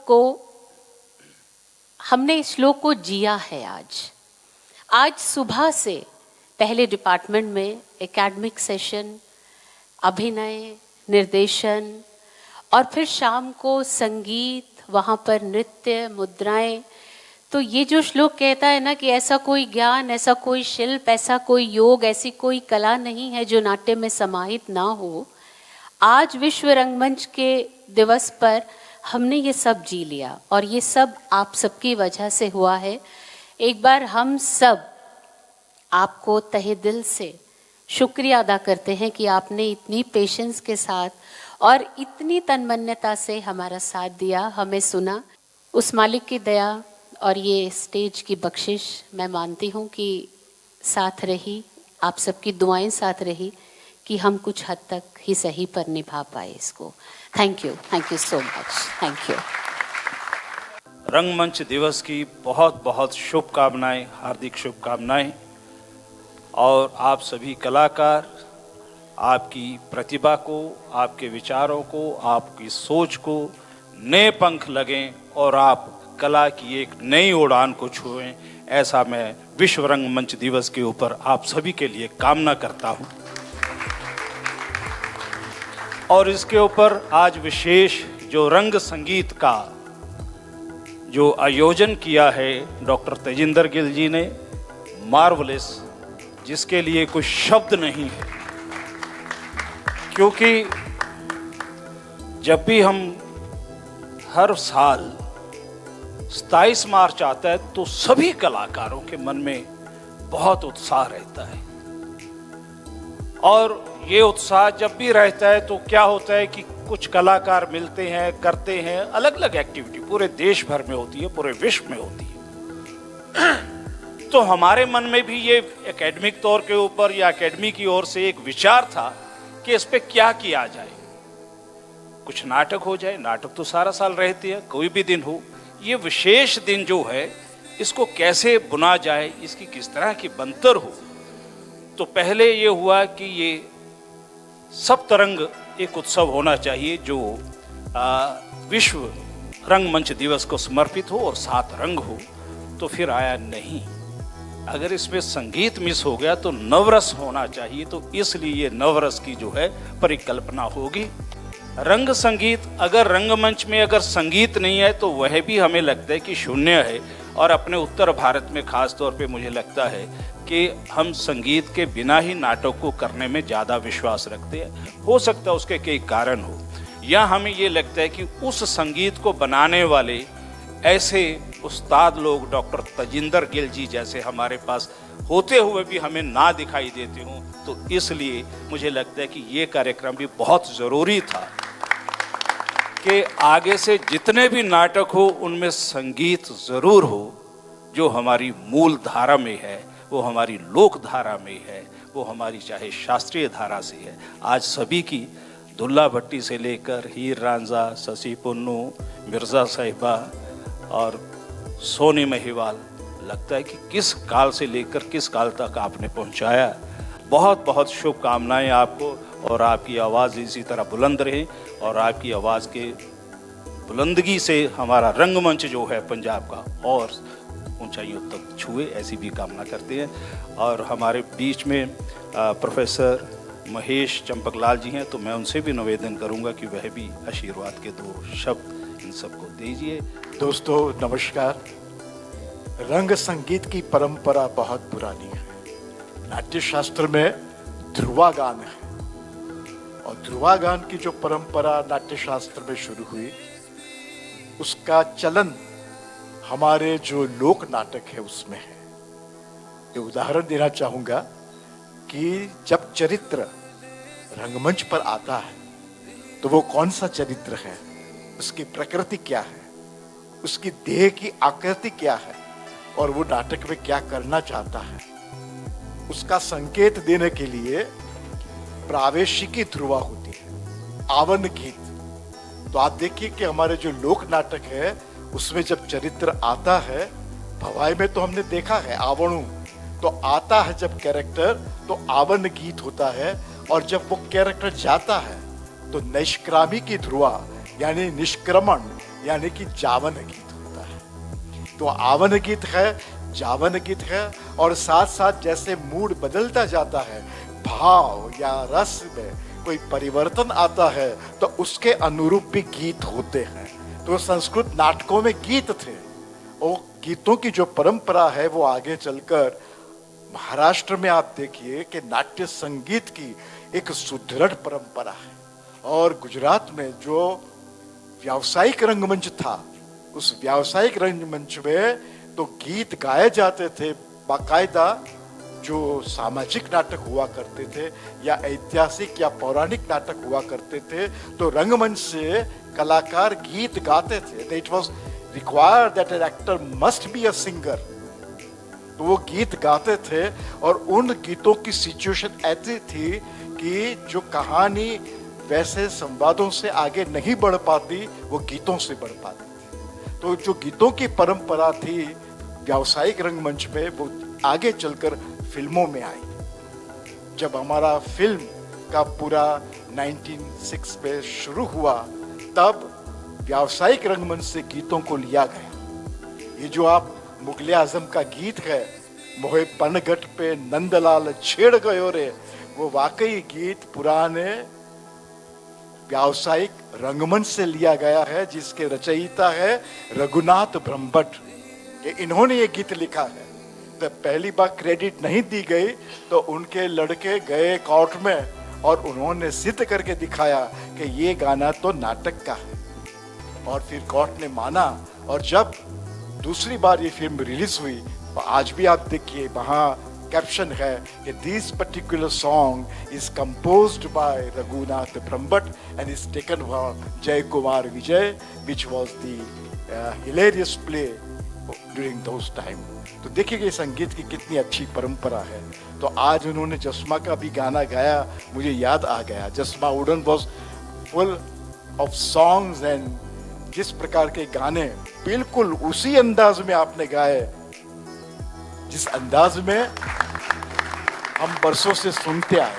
को जिया है। आज सुबह से पहले डिपार्टमेंट में एकेडमिक सेशन, अभिनय, निर्देशन और फिर शाम को संगीत, वहाँ पर नृत्य, मुद्राएं। तो ये जो श्लोक कहता है ना कि ऐसा कोई ज्ञान, ऐसा कोई शिल्प, ऐसा कोई योग, ऐसी कोई कला नहीं है जो नाट्य में समाहित ना हो। आज विश्व रंगमंच के दिवस पर हमने ये सब जी लिया और ये सब आप सबकी वजह से हुआ है। एक बार हम सब आपको तहे दिल से शुक्रिया अदा करते हैं कि आपने इतनी पेशेंस के साथ और इतनी तन्मन्यता से हमारा साथ दिया, हमें सुना। उस मालिक की दया और ये स्टेज की बख्शिश मैं मानती हूँ कि साथ रही, आप सबकी दुआएं साथ रही कि हम कुछ हद तक ही सही पर निभा पाए इसको। Thank you so much, thank you. रंगमंच दिवस की बहुत बहुत शुभकामनाएं, हार्दिक शुभकामनाएं। और आप सभी कलाकार आपकी प्रतिभा को, आपके विचारों को, आपकी सोच को नए पंख लगें और आप कला की एक नई उड़ान को छुएं, ऐसा मैं विश्व रंगमंच दिवस के ऊपर आप सभी के लिए कामना करता हूं। और इसके ऊपर आज विशेष जो रंग संगीत का जो आयोजन किया है डॉक्टर तेजिंदर गिल जी ने, मार्वलेस, जिसके लिए कोई शब्द नहीं है, क्योंकि जब भी हम हर साल 27 मार्च आता है तो सभी कलाकारों के मन में बहुत उत्साह रहता है, और ये उत्साह जब भी रहता है तो क्या होता है कि कुछ कलाकार मिलते हैं, करते हैं, अलग अलग एक्टिविटी पूरे देश भर में होती है, पूरे विश्व में होती है। तो हमारे मन में भी ये एकेडमिक तौर के ऊपर या एकेडमी की ओर से एक विचार था कि इस पे क्या किया जाए, कुछ नाटक हो जाए। नाटक तो सारा साल रहते हैं, कोई भी दिन हो, ये विशेष दिन जो है इसको कैसे बुना जाए, इसकी किस तरह की बनतर हो। तो पहले ये हुआ कि ये सप्तरंग एक उत्सव होना चाहिए जो विश्व रंगमंच दिवस को समर्पित हो और 7 रंग हो। तो फिर आया नहीं, अगर इसमें संगीत मिस हो गया तो नवरस होना चाहिए, तो इसलिए ये नवरस की जो है परिकल्पना होगी। रंग संगीत, अगर रंगमंच में अगर संगीत नहीं है तो वह भी हमें लगता है कि शून्य है, और अपने उत्तर भारत में खास तौर पे मुझे लगता है कि हम संगीत के बिना ही नाटक को करने में ज़्यादा विश्वास रखते हैं। हो सकता है उसके कई कारण हो, या हमें ये लगता है कि उस संगीत को बनाने वाले ऐसे उस्ताद लोग डॉक्टर तजिंदर गिल जी जैसे हमारे पास होते हुए भी हमें ना दिखाई देते हों, तो इसलिए मुझे लगता है कि ये कार्यक्रम भी बहुत ज़रूरी था कि आगे से जितने भी नाटक हो उनमें संगीत ज़रूर हो, जो हमारी मूल धारा में है, वो हमारी लोक धारा में है, वो हमारी चाहे शास्त्रीय धारा से है। आज सभी की दुल्ला भट्टी से लेकर हीर रांझा, शशि पुन्नू, मिर्ज़ा साहिबा और सोनी महिवाल, लगता है कि किस काल से लेकर किस काल तक आपने पहुंचाया। बहुत बहुत शुभकामनाएं आपको, और आपकी आवाज़ इसी तरह बुलंद रहे, और आपकी आवाज़ के बुलंदगी से हमारा रंगमंच जो है पंजाब का और ऊंचाइयों तक छुए, ऐसी भी कामना करते हैं। और हमारे बीच में प्रोफेसर महेश चंपकलाल जी हैं, तो मैं उनसे भी निवेदन करूंगा कि वह भी आशीर्वाद के 2 शब्द इन सबको दीजिए। दोस्तों नमस्कार। रंग संगीत की परंपरा बहुत पुरानी है। नाट्य शास्त्र में ध्रुवागान है, और ध्रुवागान की जो परंपरा नाट्य शास्त्र में शुरू हुई, उसका चलन हमारे जो लोक नाटक है उसमें है। ये उदाहरण देना चाहूंगा कि जब चरित्र रंगमंच पर आता है तो वो कौन सा चरित्र है, उसकी प्रकृति क्या है, उसकी देह की आकृति क्या है, और वो नाटक में क्या करना चाहता है, उसका संकेत देने के लिए प्रावेशिकी ध्रुवा होती है, आवन गीत। तो आप देखिए कि हमारे जो लोक नाटक है उसमें जब चरित्र आता है, भवाई में तो हमने देखा है आवणु, तो आता है जब कैरेक्टर तो आवन गीत होता है, और जब वो कैरेक्टर जाता है तो निष्क्रामी की ध्रुवा यानी निष्क्रमण यानी कि जावन गीत होता है। तो आवन गीत है, जावन गीत है, और साथ साथ जैसे मूड बदलता जाता है, भाव या रस में कोई परिवर्तन आता है, तो उसके अनुरूप भी गीत होते हैं। तो संस्कृत नाटकों में गीत थे, और गीतों की जो परंपरा है वो आगे चलकर महाराष्ट्र में आप देखिए कि नाट्य संगीत की एक सुदृढ़ परंपरा है। और गुजरात में जो व्यावसायिक रंगमंच था, उस व्यावसायिक रंगमंच में तो गीत गाए जाते थे बाकायदा। जो सामाजिक नाटक हुआ करते थे या ऐतिहासिक या पौराणिक नाटक हुआ करते थे, तो रंगमंच से कलाकार गीत गाते थे। It was required that an actor must be a singer. तो वो गीत गाते थे, और उन गीतों की सिचुएशन ऐसी थी कि जो कहानी वैसे संवादों से आगे नहीं बढ़ पाती, वो गीतों से बढ़ पाती थी। तो जो गीतों की परंपरा थी व्यावसायिक रंगमंच में, वो आगे चलकर फिल्मों में आई। जब हमारा फिल्म का पूरा 1906 में शुरू हुआ, तब व्यावसायिक रंगमंच से गीतों को लिया गया। ये जो आप मुगले आजम का गीत है, मोहे पनघट पे नंदलाल छेड़ गयो रे, वो वाकई गीत पुराने व्यावसायिक रंगमंच से लिया गया है, जिसके रचयिता है रघुनाथ ब्रह्मभट्ट। इन्होंने ये गीत लिखा है। तो पहली बार क्रेडिट नहीं दी गई, तो उनके लड़के गए कोर्ट में और उन्होंने सिद्ध करके दिखाया कि ये गाना तो नाटक का है। और फिर कोर्ट ने माना, और जब दूसरी बार ये फिल्म रिलीज हुई, तो आज भी आप देखिए वहाँ कैप्शन है कि this particular song is composed by Raghunath Brahmbhatt and is taken for Jay Kumar Vijay, which was the hilarious play during those time. तो देखिए कि संगीत की कितनी अच्छी परंपरा है। तो आज उन्होंने जसमा का भी गाना गाया, मुझे याद आ गया, जसमा wooden was full of songs, and जिस प्रकार के गाने बिल्कुल उसी अंदाज में आपने गाए जिस अंदाज में हम बरसों से सुनते आए।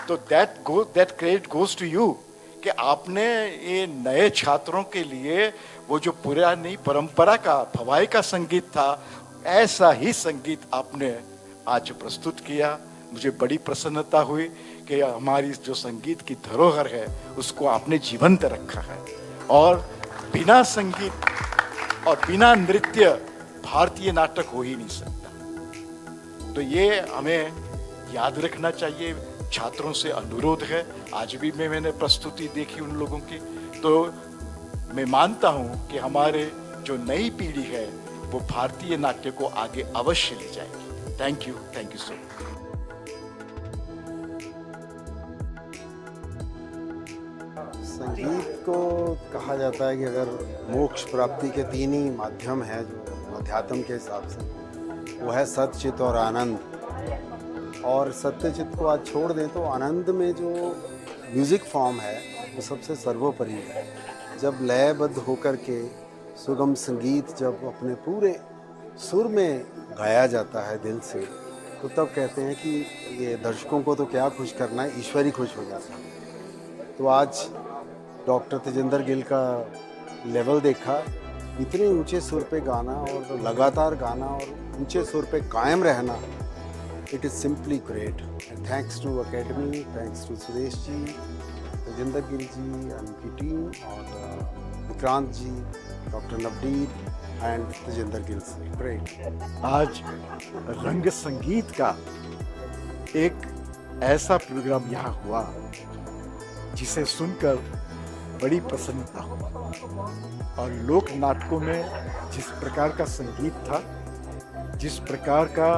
तो that credit goes to you कि आपने ये नए छात्रों के लिए वो जो पुरानी परंपरा का भवाई का संगीत था, ऐसा ही संगीत आपने आज प्रस्तुत किया। मुझे बड़ी प्रसन्नता हुई कि हमारी जो संगीत की धरोहर है उसको आपने जीवंत रखा है। और बिना संगीत और बिना नृत्य भारतीय नाटक हो ही नहीं सकता। तो ये हमें याद रखना चाहिए। छात्रों से अनुरोध है, आज भी मैंने प्रस्तुति देखी उन लोगों की, तो मैं मानता हूँ कि हमारे जो नई पीढ़ी है वो भारतीय नाट्य को आगे अवश्य ले जाएगी। Thank you so much. संगीत को कहा जाता है कि अगर मोक्ष प्राप्ति के 3 ही माध्यम हैं जो अध्यात्म के हिसाब से, वो है सत्य, चित और आनंद। और सत्य चित को आज छोड़ दें तो आनंद में जो म्यूज़िक फॉर्म है वो सबसे सर्वोपरि है। जब लयबद्ध होकर के सुगम संगीत जब अपने पूरे सुर में गाया जाता है दिल से, तो तब कहते हैं कि ये दर्शकों को तो क्या खुश करना है, ईश्वर ही खुश हो जाता है। तो आज डॉक्टर तेजिंदर गिल का लेवल देखा, इतने ऊंचे सुर पे गाना और लगातार गाना और ऊंचे सुर पे कायम रहना, it is simply great. And thanks to academy, thanks to Sudesh ji, Tejinder Gill ji, उनकी टीम, और Vikrant ji, doctor Navdeep and Tejinder Gill ji, great. आज रंग संगीत का एक ऐसा प्रोग्राम यहाँ हुआ जिसे सुनकर बड़ी प्रसन्नता हुई। और लोक नाटकों में जिस प्रकार का संगीत था, जिस प्रकार का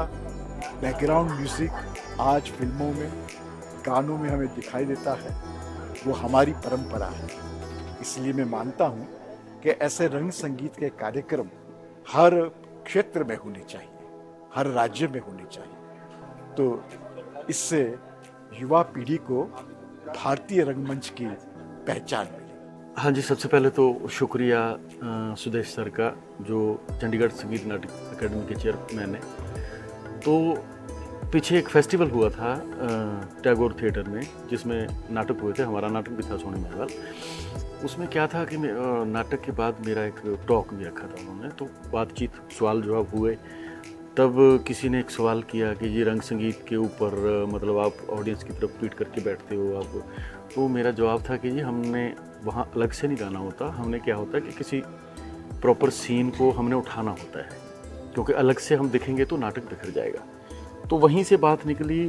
बैकग्राउंड म्यूजिक आज फिल्मों में, गानों में हमें दिखाई देता है, वो हमारी परंपरा है। इसलिए मैं मानता हूँ कि ऐसे रंग संगीत के कार्यक्रम हर क्षेत्र में होने चाहिए, हर राज्य में होने चाहिए। तो इससे युवा पीढ़ी को भारतीय रंगमंच की पहचान मिली। हाँ जी, सबसे पहले तो शुक्रिया सुदेश सर का, जो चंडीगढ़ संगीत नाटक अकेडमी के चेयरमैन है। तो पीछे एक फेस्टिवल हुआ था टैगोर थिएटर में, जिसमें नाटक हुए थे, हमारा नाटक भी था सोनी महवाल। उसमें क्या था कि नाटक के बाद मेरा एक टॉक भी रखा था उन्होंने, तो बातचीत सवाल जवाब हुए। तब किसी ने एक सवाल किया कि ये रंग संगीत के ऊपर मतलब आप ऑडियंस की तरफ पीट करके बैठते हो आप, तो मेरा जवाब था कि जी हमने वहाँ अलग से नहीं गाना होता, हमने क्या होता है कि किसी प्रॉपर सीन को हमने उठाना होता है, क्योंकि अलग से हम दिखेंगे तो नाटक बिखर जाएगा। तो वहीं से बात निकली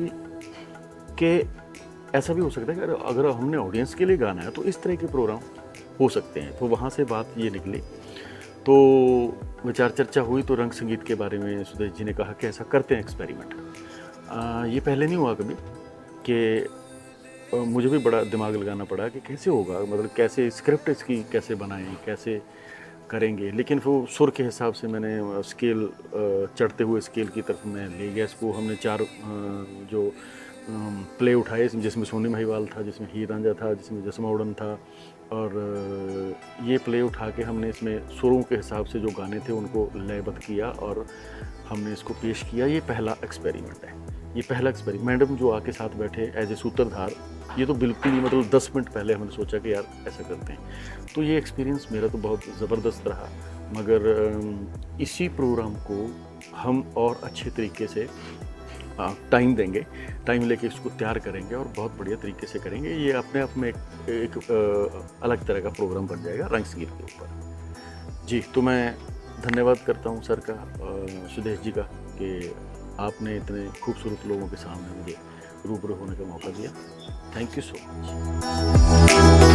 कि ऐसा भी हो सकता है कि अगर हमने ऑडियंस के लिए गाना है तो इस तरह के प्रोग्राम हो सकते हैं। तो वहाँ से बात ये निकली, तो विचार चर्चा हुई, तो रंग संगीत के बारे में सुदेश जी ने कहा कि ऐसा करते हैं एक्सपेरिमेंट। ये पहले नहीं हुआ कभी कि मुझे भी बड़ा दिमाग लगाना पड़ा कि कैसे होगा, मतलब कैसे स्क्रिप्ट इसकी कैसे बनाएं, कैसे करेंगे। लेकिन वो सुर के हिसाब से मैंने स्केल, चढ़ते हुए स्केल की तरफ मैं ले गया इसको। हमने 4 जो प्ले उठाए, जिसमें सोनी महिवाल था, जिसमें हीर रांझा था, जिसमें जसमा उड़न था, और ये प्ले उठा के हमने इसमें सुरों के हिसाब से जो गाने थे उनको लयबद्ध किया और हमने इसको पेश किया। ये पहला एक्सपेरिमेंट है, ये पहला एक्सपेरिमेंट। मैडम जो आके साथ बैठे एज ए सूत्रधार, ये तो बिल्कुल ही मतलब 10 मिनट पहले हमने सोचा कि यार ऐसा करते हैं। तो ये एक्सपीरियंस मेरा तो बहुत ज़बरदस्त रहा, मगर इसी प्रोग्राम को हम और अच्छे तरीके से टाइम देंगे, टाइम लेके इसको तैयार करेंगे और बहुत बढ़िया तरीके से करेंगे। ये अपने आप में एक अलग तरह का प्रोग्राम बन जाएगा रंग संगीत के ऊपर। जी, तो मैं धन्यवाद करता हूँ सर का, सुदेश जी का, कि आपने इतने खूबसूरत लोगों के सामने मुझे रूबरू होने का मौका दिया। Thank you so much.